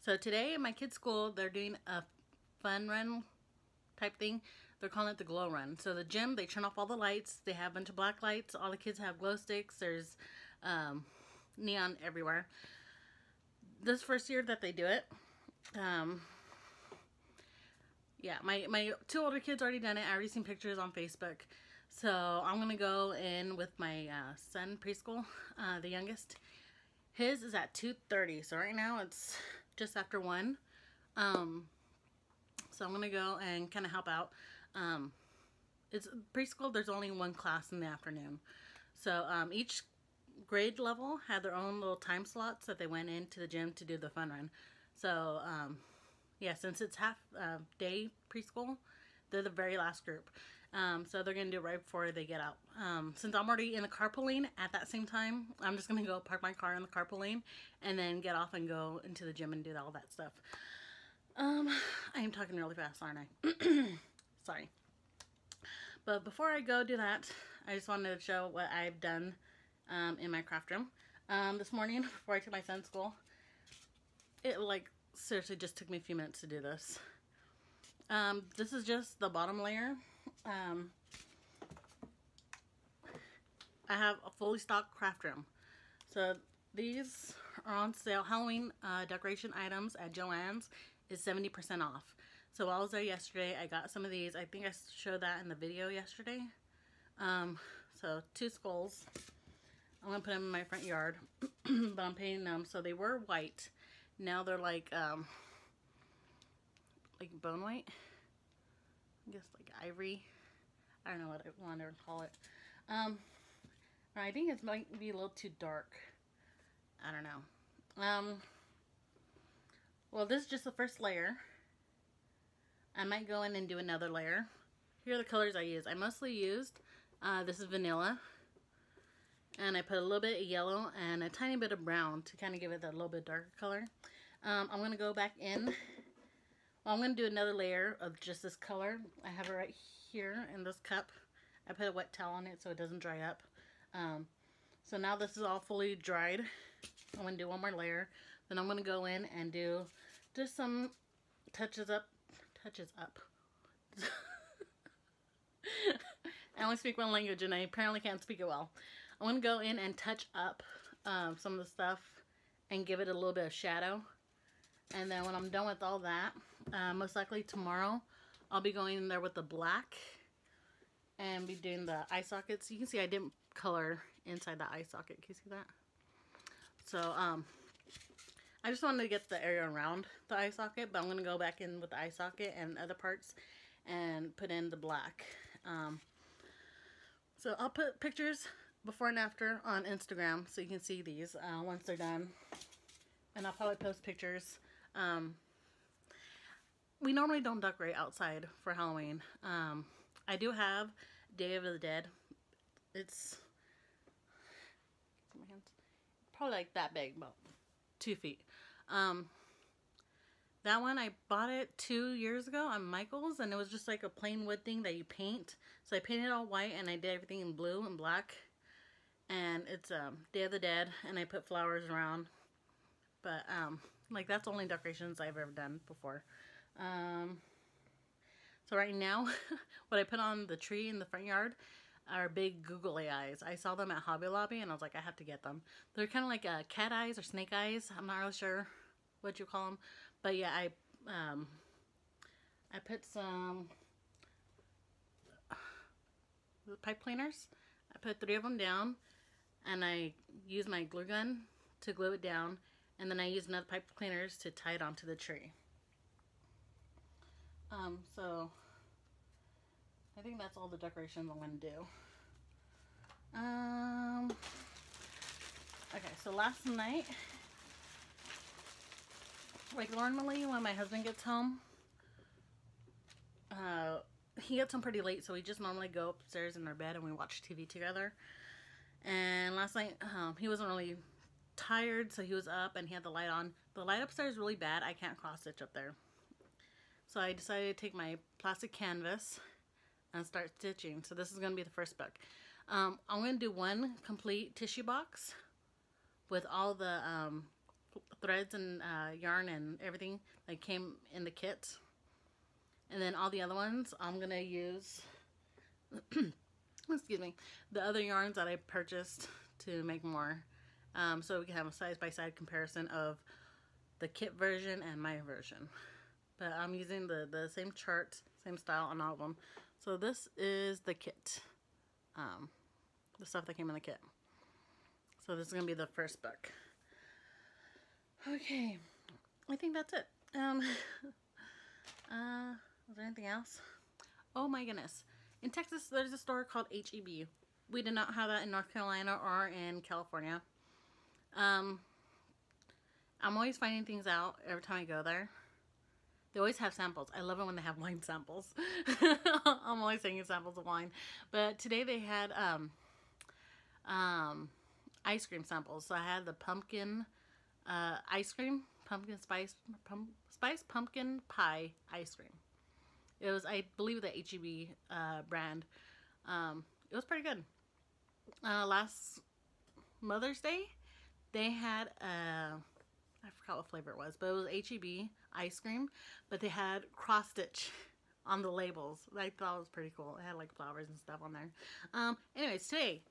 Speaker 1: So today at my kids' school, they're doing a fun run type thing. They're calling it the glow run. So the gym, they turn off all the lights. They have a bunch of black lights. All the kids have glow sticks. There's neon everywhere. This first year that they do it, yeah, my two older kids already done it. I already seen pictures on Facebook. So I'm going to go in with my son, preschool, the youngest. His is at 2:30, so right now it's just after 1. So I'm going to go and kind of help out. It's preschool, there's only one class in the afternoon. So each grade level had their own little time slots that they went into the gym to do the fun run. So yeah, since it's half day preschool, they're the very last group. So they're going to do it right before they get out. Since I'm already in the carpool lane at that same time, I'm just going to go park my car in the carpool lane and then get off and go into the gym and do all that stuff. I am talking really fast, aren't I? Sorry. But before I go do that, I just wanted to show what I've done in my craft room. This morning, before I took my son to school, it like seriously just took me a few minutes to do this. This is just the bottom layer. I have a fully stocked craft room. So these are on sale. Halloween decoration items at Joann's is 70% off. So while I was there yesterday, I got some of these. I think I showed that in the video yesterday. So 2 skulls. I'm going to put them in my front yard. But I'm painting them. So they were white. Now they're like bone white. I guess like ivory. I don't know what I want to call it. I think it might be a little too dark. I don't know. Well, this is just the first layer. I might go in and do another layer. Here are the colors I used. I mostly used, this is vanilla. And I put a little bit of yellow and a tiny bit of brown to kind of give it that little bit darker color. I'm going to go back in. Well, I'm going to do another layer of just this color. I have it right here in this cup. I put a wet towel on it so it doesn't dry up. So now this is all fully dried. I'm going to do one more layer. Then I'm going to go in and do just some touches up. I only speak one language and I apparently can't speak it well. I'm going to go in and touch up some of the stuff and give it a little bit of shadow. And then when I'm done with all that, most likely tomorrow, I'll be going in there with the black and be doing the eye sockets. You can see I didn't color inside the eye socket. Can you see that? So, I just wanted to get the area around the eye socket, but I'm going to go back in with the eye socket and other parts and put in the black. So I'll put pictures before and after on Instagram so you can see these once they're done. And I'll probably post pictures. We normally don't decorate outside for Halloween. I do have Day of the Dead. It's probably like that big, about 2 feet. That one, I bought it 2 years ago on Michael's, and it was just like a plain wood thing that you paint. So I painted it all white, and I did everything in blue and black. And it's Day of the Dead, and I put flowers around. But, like, that's the only decorations I've ever done before. So right now, what I put on the tree in the front yard are big googly eyes. I saw them at Hobby Lobby, and I was like, I have to get them. They're kind of like cat eyes or snake eyes. I'm not really sure what you call them. But yeah, I put some pipe cleaners. I put 3 of them down, and I use my glue gun to glue it down, and then I use another pipe cleaners to tie it onto the tree. So I think that's all the decorations I'm going to do. Okay, so last night, like normally when my husband gets home, he gets home pretty late, so we just normally go upstairs in our bed and we watch TV together. And last night, he wasn't really tired, so he was up and he had the light on. The light upstairs is really bad. I can't cross stitch up there. So I decided to take my plastic canvas and start stitching. So this is going to be the first book. I'm going to do one complete tissue box with all the threads and yarn and everything that came in the kit. And then all the other ones, I'm going to use, excuse me, the other yarns that I purchased to make more. So we can have a side-by-side comparison of the kit version and my version. but I'm using the same chart, same style on all of them. So this is the kit, the stuff that came in the kit. So this is gonna be the first book. Okay, I think that's it. Was there anything else? Oh my goodness. In Texas, there's a store called H-E-B. We did not have that in North Carolina or in California. I'm always finding things out every time I go there. They always have samples. I love it when they have wine samples. I'm always taking samples of wine. But today they had ice cream samples. So I had the pumpkin ice cream, pumpkin spice pumpkin pie ice cream. It was, I believe, the H-E-B brand. It was pretty good. Last Mother's Day, they had I forgot what flavor it was, but it was H-E-B ice cream, but they had cross stitch on the labels. I thought it was pretty cool. It had like flowers and stuff on there. Anyways, today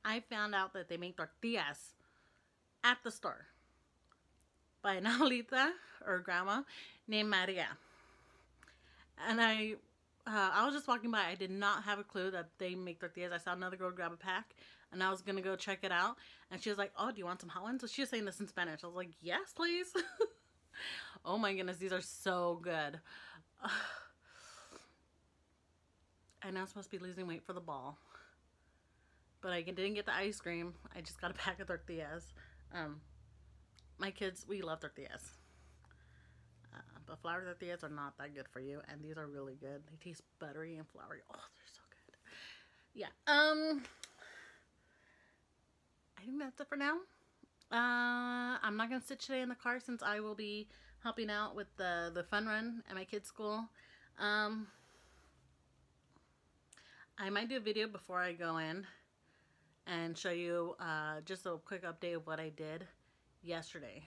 Speaker 1: I found out that they make tortillas at the store by an abuelita or grandma named Maria. And I was just walking by. I did not have a clue that they make tortillas. I saw another girl grab a pack, and I was going to go check it out. And she was like, oh, do you want some hot ones? So she was saying this in Spanish. I was like, yes, please. Oh my goodness, these are so good. I know I'm supposed to be losing weight for the ball, but I didn't get the ice cream. I just got a pack of tortillas. My kids, we love tortillas. But flour tortillas are not that good for you, and these are really good. They taste buttery and floury. Oh, they're so good. Yeah. I think that's it for now. I'm not gonna sit today in the car since I will be helping out with the fun run at my kids' school. I might do a video before I go in and show you just a quick update of what I did yesterday.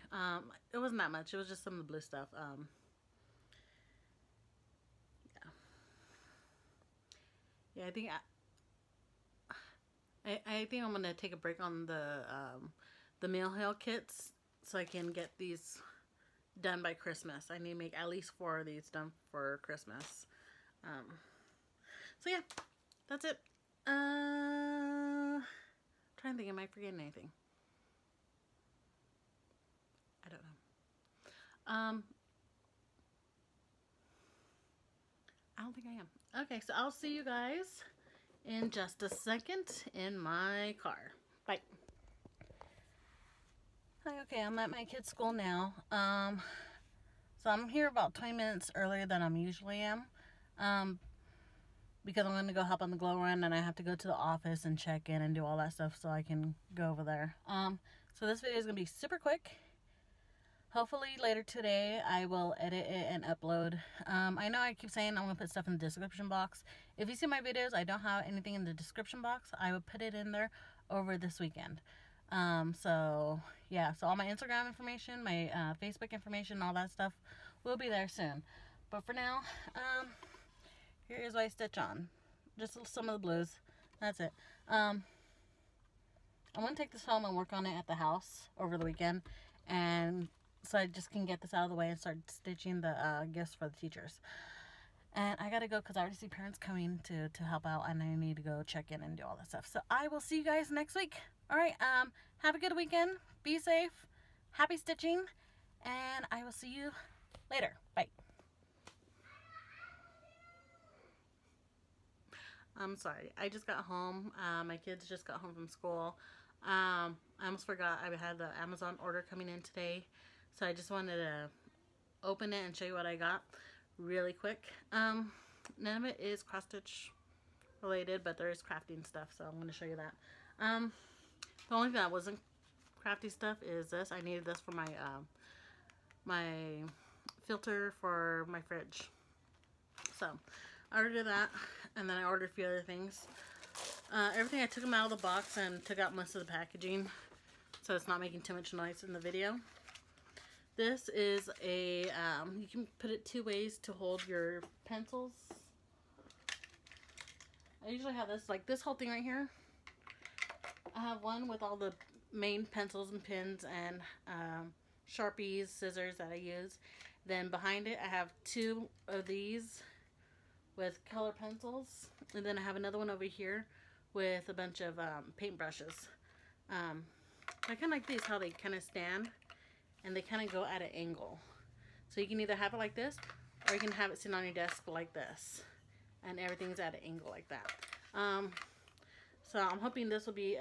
Speaker 1: It wasn't that much. It was just some of the blue stuff. Yeah, I think I think I'm gonna take a break on the Meal Hill kits so I can get these done by Christmas. I need to make at least 4 of these done for Christmas. So yeah, that's it. Trying to think, am I forgetting anything? I don't know. I don't think I am. Okay, so I'll see you guys in just a second in my car. Bye. Hi, okay, I'm at my kid's school now. So I'm here about 20 minutes earlier than I usually am. Because I'm going to go help on the glow run, and I have to go to the office and check in and do all that stuff so I can go over there. So this video is going to be super quick. Hopefully later today I will edit it and upload. I know I keep saying I'm going to put stuff in the description box. If you see my videos, I don't have anything in the description box. I will put it in there over this weekend. So yeah, so all my Instagram information, my Facebook information, all that stuff will be there soon. But for now, here is what I stitch on. Just some of the blues. That's it. I'm going to take this home and work on it at the house over the weekend. And so I just can get this out of the way and start stitching the gifts for the teachers. And I gotta go because I already see parents coming to help out, and I need to go check in and do all that stuff. So I will see you guys next week. Alright, have a good weekend. Be safe. Happy stitching. And I will see you later. Bye. I'm sorry. I just got home. My kids just got home from school. I almost forgot I had the Amazon order coming in today. So I just wanted to open it and show you what I got really quick. None of it is cross stitch related, but there is crafting stuff, so I'm going to show you that. The only thing that wasn't crafty stuff is this. I needed this for my my filter for my fridge. So I ordered that, and then I ordered a few other things. Everything, I took them out of the box and took out most of the packaging, so it's not making too much noise in the video. This is a, you can put it 2 ways to hold your pencils. I usually have this, like this whole thing right here. I have one with all the main pencils and pins and Sharpies, scissors that I use. Then behind it, I have 2 of these with color pencils. And then I have another one over here with a bunch of paint brushes. I kind of like these, how they kind of stand and they kind of go at an angle. So you can either have it like this, or you can have it sitting on your desk like this. And everything's at an angle like that. So I'm hoping this will be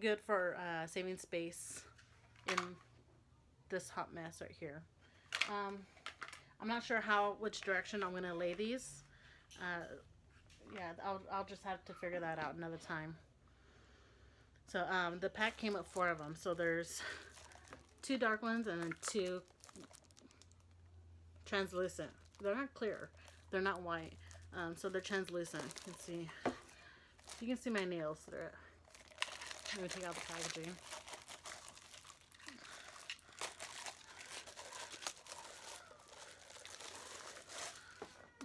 Speaker 1: good for saving space in this hot mess right here. I'm not sure which direction I'm gonna lay these. Yeah, I'll just have to figure that out another time. So the pack came with 4 of them. So there's 2 dark ones and then 2 translucent. They're not clear. They're not white. So they're translucent. You can see. You can see my nails. Let me take out the packaging.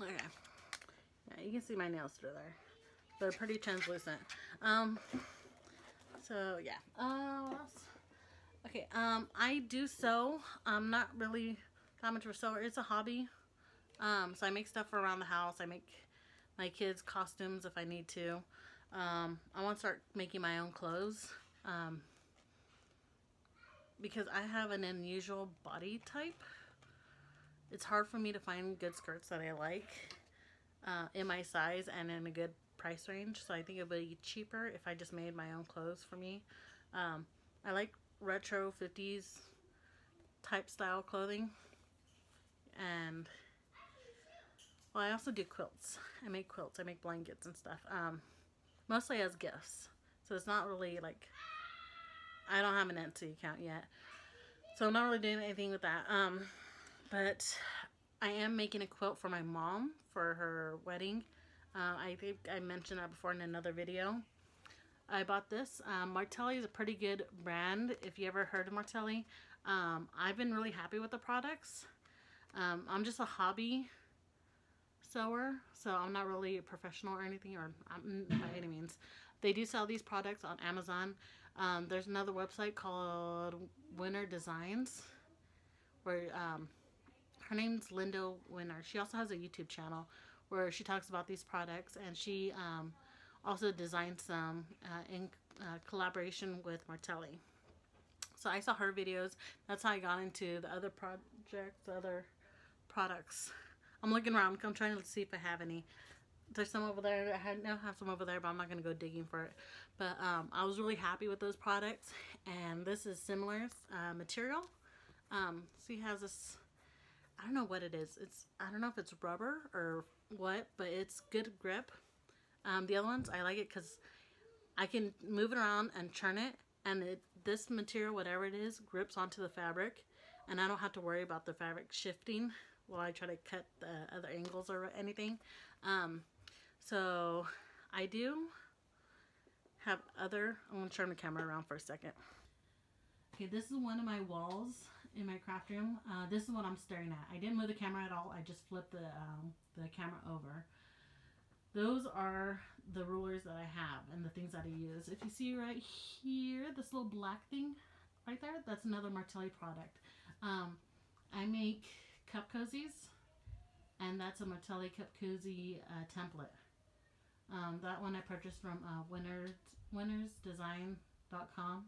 Speaker 1: Okay. Yeah, you can see my nails through there. They're pretty translucent. So yeah. What else? Okay. I do sew. I'm not really that much of a sewer. It's a hobby. So I make stuff for around the house. I make my kids costumes if I need to. I want to start making my own clothes. Because I have an unusual body type. It's hard for me to find good skirts that I like in my size and in a good price range. So I think it would be cheaper if I just made my own clothes for me. I like retro 50s type style clothing. And well, I also do quilts. I make quilts. I make blankets and stuff. Mostly as gifts. So it's not really like, I don't have an Etsy account yet. So I'm not really doing anything with that. But I am making a quilt for my mom for her wedding. I think I mentioned that before in another video. I bought this. Martelli is a pretty good brand. If you ever heard of Martelli. I've been really happy with the products. I'm just a hobby sewer, so I'm not really a professional or anything, or by any means. They do sell these products on Amazon. There's another website called Winner Designs, where her name's Linda Winner. She also has a YouTube channel where she talks about these products, and she also designs some in collaboration with Martelli. So I saw her videos. That's how I got into the other projects, the other products. I'm looking around. I'm trying to see if I have any. There's some over there. I have some over there, but I'm not going to go digging for it. But I was really happy with those products. And this is similar material. She has this, I don't know what it is. I don't know if it's rubber or what, but it's good grip. The other ones, I like it because I can move it around and churn it. And this material, whatever it is, grips onto the fabric. And I don't have to worry about the fabric shifting while I try to cut the other angles or anything. So I do have other, I'm going to turn the camera around for a second. Okay, this is one of my walls in my craft room. This is what I'm staring at. I didn't move the camera at all. I just flipped the camera over. Those are the rulers that I have and the things that I use. If you see right here, this little black thing right there, that's another Martelli product. I make cup cozies, and that's a Martelli cup cozy template. That one I purchased from winnersdesign.com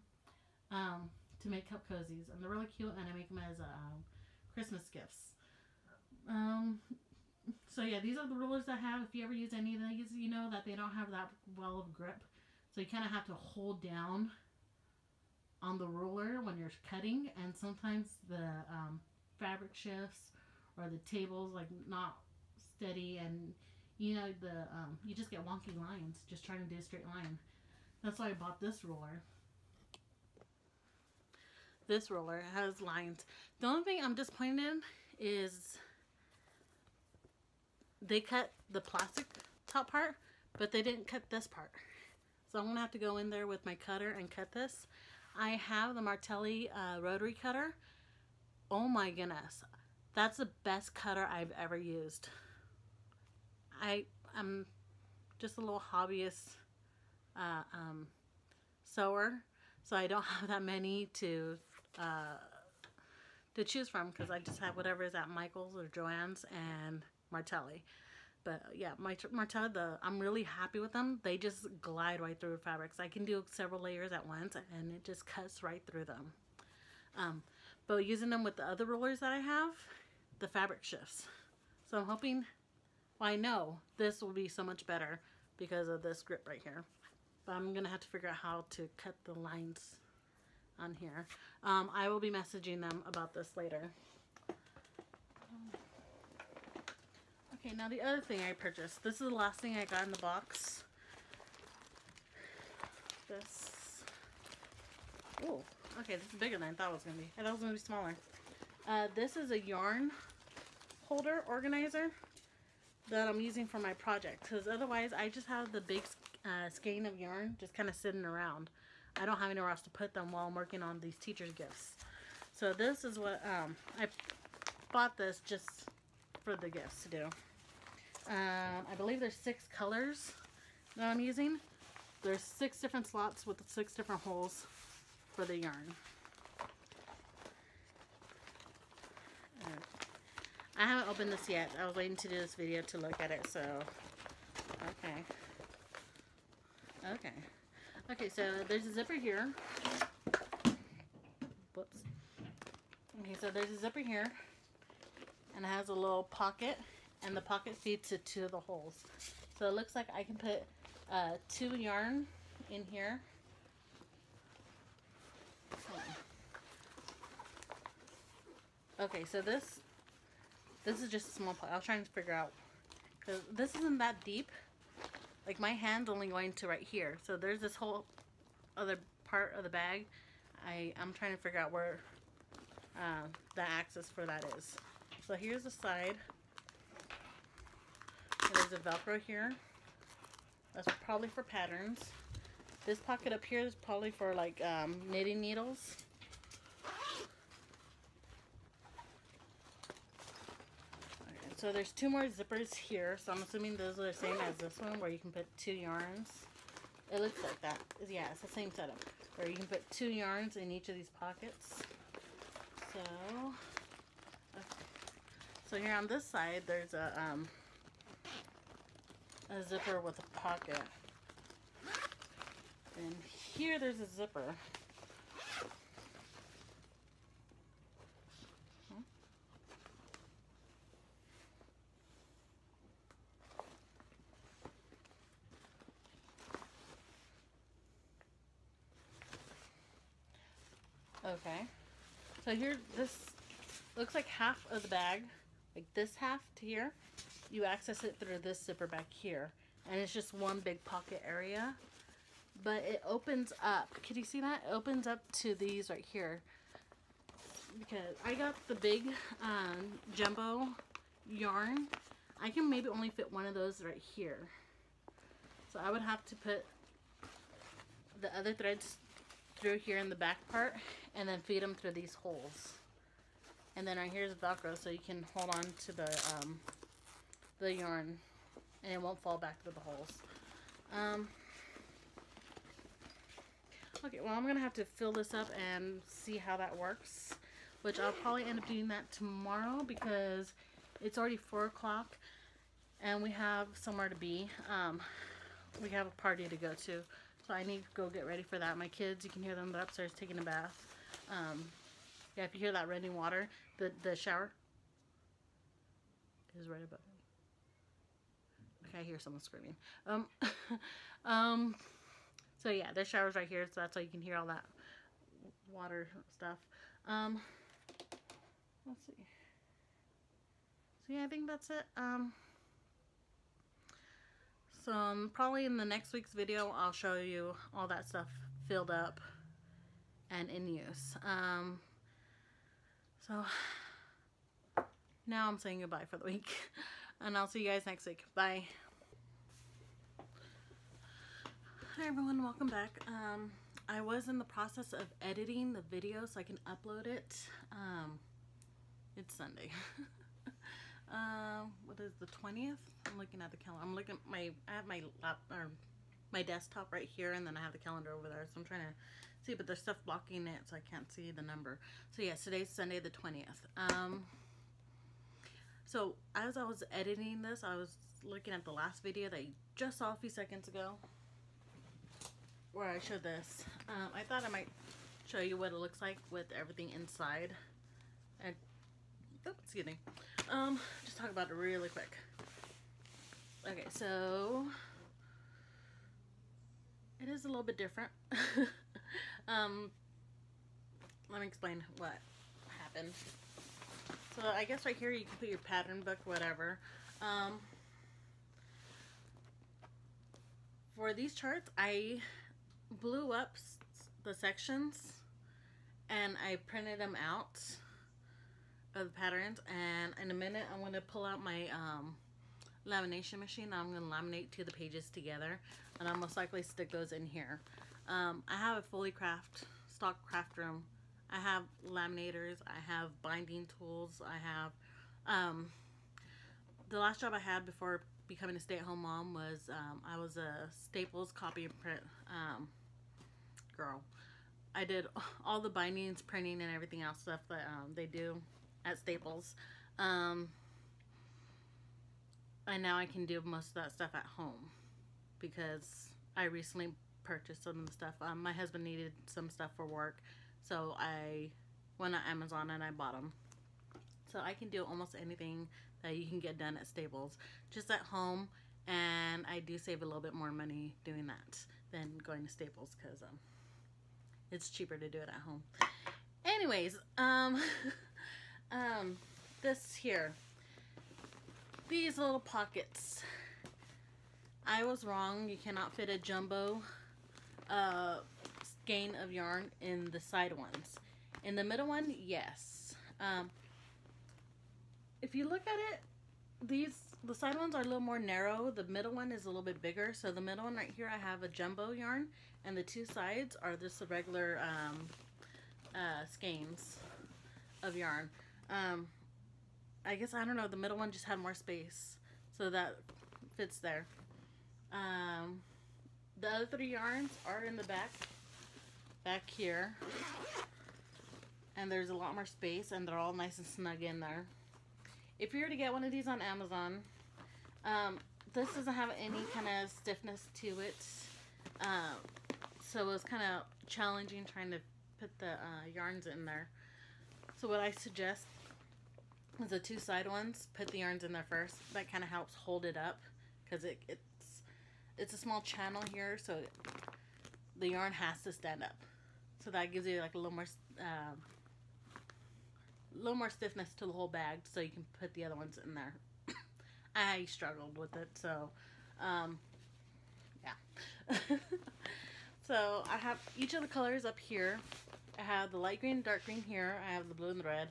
Speaker 1: to make cup cozies, and they're really cute, and I make them as Christmas gifts. So yeah, these are the rulers I have. If you ever use any of these, you know that they don't have that well of grip, so you kind of have to hold down on the ruler when you're cutting, and sometimes the fabric shifts or the table's like not steady, and you know you just get wonky lines just trying to do a straight line. That's why I bought this ruler. This ruler has lines. The only thing I'm disappointed in is they cut the plastic top part, but they didn't cut this part. So I'm gonna have to go in there with my cutter and cut this. I have the Martelli rotary cutter. Oh my goodness, that's the best cutter I've ever used. I'm just a little hobbyist sewer, so I don't have that many to to choose from because I just have whatever is at Michael's or Joann's and Martelli. But yeah, Martelli, I'm really happy with them. They just glide right through fabrics. I can do several layers at once and it just cuts right through them. But using them with the other rollers that I have, the fabric shifts. So I'm hoping, well, I know this will be so much better because of this grip right here. But I'm going to have to figure out how to cut the lines on here. I will be messaging them about this later. Okay, now the other thing I purchased. This is the last thing I got in the box. This. Oh, okay, this is bigger than I thought it was going to be. I thought it was going to be smaller. This is a yarn holder organizer that I'm using for my project. Because otherwise, I just have the big skein of yarn just kind of sitting around. I don't have anywhere else to put them while I'm working on these teacher's gifts. So this is what, I bought this just for the gifts to do. I believe there's 6 colors that I'm using. There's 6 different slots with 6 different holes for the yarn. I haven't opened this yet. I was waiting to do this video to look at it, so okay. Okay, so there's a zipper here. Whoops. Okay, so there's a zipper here, and it has a little pocket, and the pocket feeds to 2 of the holes. So it looks like I can put 2 yarn in here. Okay, so this is just a small pocket. I was trying to figure out, because this isn't that deep. Like my hand's only going to right here. So there's this whole other part of the bag. I'm trying to figure out where the axis for that is. So here's the side. And there's a Velcro here. That's probably for patterns. This pocket up here is probably for like knitting needles. So there's 2 more zippers here, so I'm assuming those are the same as this one, where you can put 2 yarns. It looks like that. Yeah, it's the same setup, where you can put 2 yarns in each of these pockets. So, okay. So here on this side, there's a zipper with a pocket. And here there's a zipper. Okay, so here, this looks like half of the bag, like this half to here. You access it through this zipper back here, and it's just one big pocket area. But it opens up. Can you see that? It opens up to these right here. Because I got the big jumbo yarn. I can maybe only fit one of those right here. So I would have to put the other threads through here in the back part and then feed them through these holes. And then right here's Velcro, so you can hold on to the yarn and it won't fall back through the holes. Okay, well, I'm gonna have to fill this up and see how that works, which I'll probably end up doing that tomorrow because it's already 4 o'clock and we have somewhere to be. We have a party to go to, so I need to go get ready for that. My kids, you can hear them, they're upstairs taking a bath. Yeah, if you hear that running water, the shower is right above me. Okay, I hear someone screaming. So yeah, their shower's right here, so that's why you can hear all that water stuff. Let's see. So yeah, I think that's it. So probably in the next week's video, I'll show you all that stuff filled up and in use. So now I'm saying goodbye for the week, and I'll see you guys next week. Bye. Hi everyone, welcome back. I was in the process of editing the video so I can upload it. It's Sunday. What is the 20th? I'm looking at the calendar. I'm looking at I have my my desktop right here, and then I have the calendar over there. So I'm trying to see, but there's stuff blocking it, so I can't see the number. So yes, today's Sunday the 20th. So as I was editing this, I was looking at the last video that you just saw a few seconds ago, where I showed this. I thought I might show you what it looks like with everything inside. And excuse me. Just talk about it really quick. Okay, so it is a little bit different. Let me explain what happened. So I guess right here you can put your pattern book, whatever. For these charts, I blew up the sections and I printed them out of the patterns, and in a minute I'm going to pull out my lamination machine. I'm going to laminate to the pages together, and I'll most likely stick those in here. I have a fully stock craft room. I have laminators, I have binding tools, I have the last job I had before becoming a stay-at-home mom was I was a Staples copy and print girl. I did all the bindings, printing, and everything else stuff that they do at Staples. And now I can do most of that stuff at home because I recently purchased some of the stuff. My husband needed some stuff for work, so I went on Amazon and I bought them. So I can do almost anything that you can get done at Staples just at home, and I do save a little bit more money doing that than going to Staples because it's cheaper to do it at home. Anyways, this here, these little pockets, I was wrong. You cannot fit a jumbo skein of yarn in the side ones. In the middle one, yes. If you look at it, the side ones are a little more narrow. The middle one is a little bit bigger. So the middle one right here, I have a jumbo yarn, and the two sides are just the regular skeins of yarn. I guess, I don't know, the middle one just had more space, so that fits there. The other three yarns are in the back here, and there's a lot more space, and they're all nice and snug in there. If you were to get one of these on Amazon, this doesn't have any kind of stiffness to it, so it was kind of challenging trying to put the yarns in there. So what I suggest is the two side ones, put the yarns in there first. That kind of helps hold it up, because it's a small channel here, so the yarn has to stand up. So that gives you like a little more stiffness to the whole bag, so you can put the other ones in there. I struggled with it, so yeah. So I have each of the colors up here. I have the light green, dark green here. I have the blue and the red,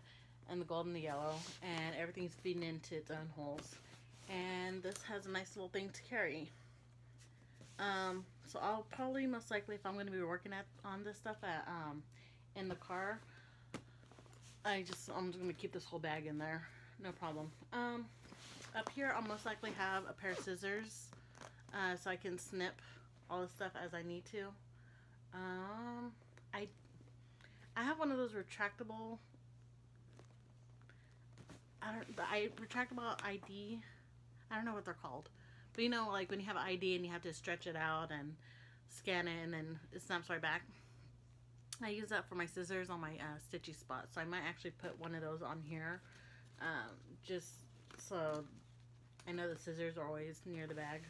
Speaker 1: and the gold and the yellow, and everything's feeding into its own holes. And this has a nice little thing to carry. So I'll probably, most likely, if I'm going to be working on this stuff in the car, I'm just going to keep this whole bag in there, no problem. Up here I'll most likely have a pair of scissors, so I can snip all the stuff as I need to. I have one of those retractable, retractable ID, I don't know what they're called, but you know, like when you have an ID and you have to stretch it out and scan it and then it snaps right back. I use that for my scissors on my stitchy spot, so I might actually put one of those on here, just so I know the scissors are always near the bag.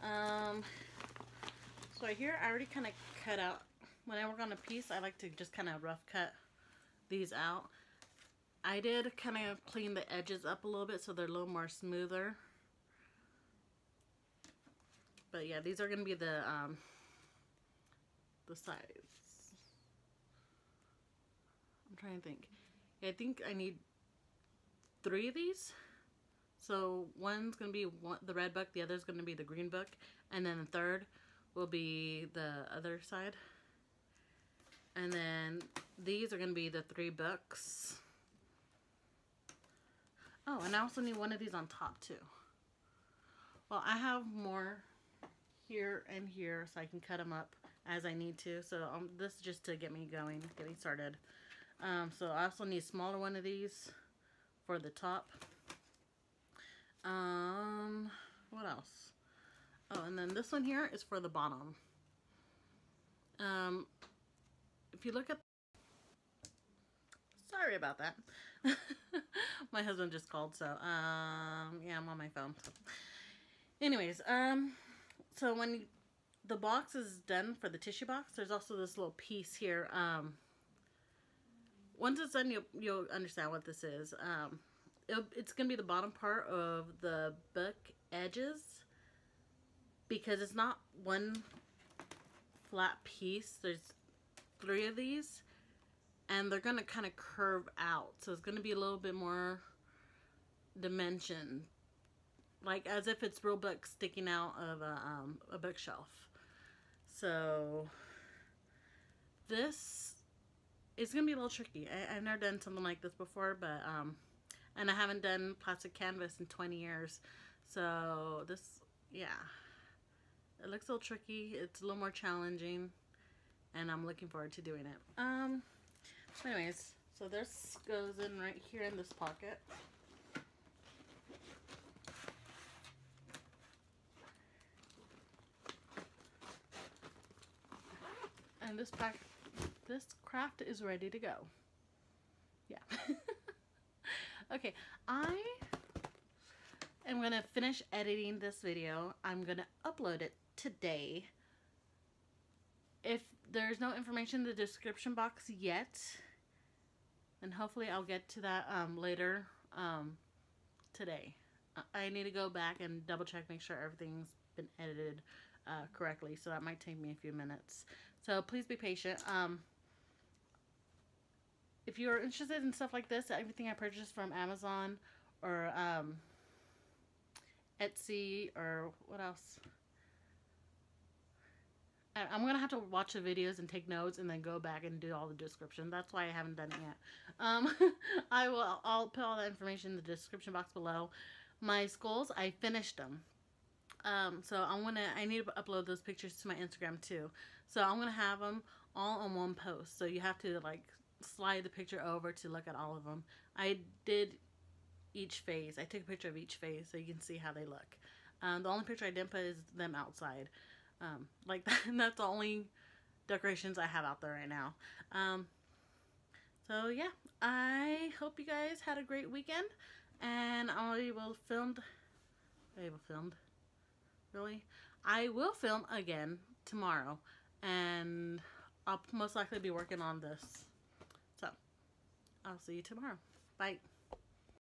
Speaker 1: So right here I already kind of cut out, when I work on a piece I like to just kind of rough cut these out. I did kind of clean the edges up a little bit so they're a little more smoother. But yeah, these are going to be the size. I'm trying to think. Yeah, I think I need 3 of these. So one's going to be the red book, the other's going to be the green book, and then the third will be the other side. And then these are going to be the 3 books. Oh, and I also need one of these on top too. Well, I have more here and here so I can cut them up as I need to. So this is just to get me going, get me started. So I also need a smaller one of these for the top. What else? Oh, and then this one here is for the bottom. If you look at, sorry about that. My husband just called, so yeah, I'm on my phone. So. Anyways, so when the box is done for the tissue box, there's also this little piece here. Once it's done, you'll understand what this is. It's gonna be the bottom part of the book edges, because it's not one flat piece. There's 3 of these, and they're gonna kind of curve out, so it's gonna be a little bit more dimension, like as if it's real book sticking out of a bookshelf. So this is gonna be a little tricky. I've never done something like this before, but and I haven't done plastic canvas in 20 years, so this, yeah, it looks a little tricky. It's a little more challenging, and I'm looking forward to doing it. Anyways, so this goes in right here in this pocket. And this craft is ready to go. Yeah. Okay, I am going to finish editing this video. I'm going to upload it today. If there's no information in the description box yet, and hopefully I'll get to that later today. I need to go back and double check, make sure everything's been edited correctly, so that might take me a few minutes. So please be patient. If you're interested in stuff like this, everything I purchased from Amazon or Etsy or what else? I'm going to have to watch the videos and take notes and then go back and do all the description. That's why I haven't done it yet. I'll put all that information in the description box below. My skulls, I finished them. So I need to upload those pictures to my Instagram too. So I'm going to have them all on one post. So you have to like slide the picture over to look at all of them. I did each phase. I took a picture of each phase so you can see how they look. The only picture I didn't put is them outside. Like that, that's the only decorations I have out there right now. So yeah, I hope you guys had a great weekend, and I will film again tomorrow, and I'll most likely be working on this. So I'll see you tomorrow. Bye.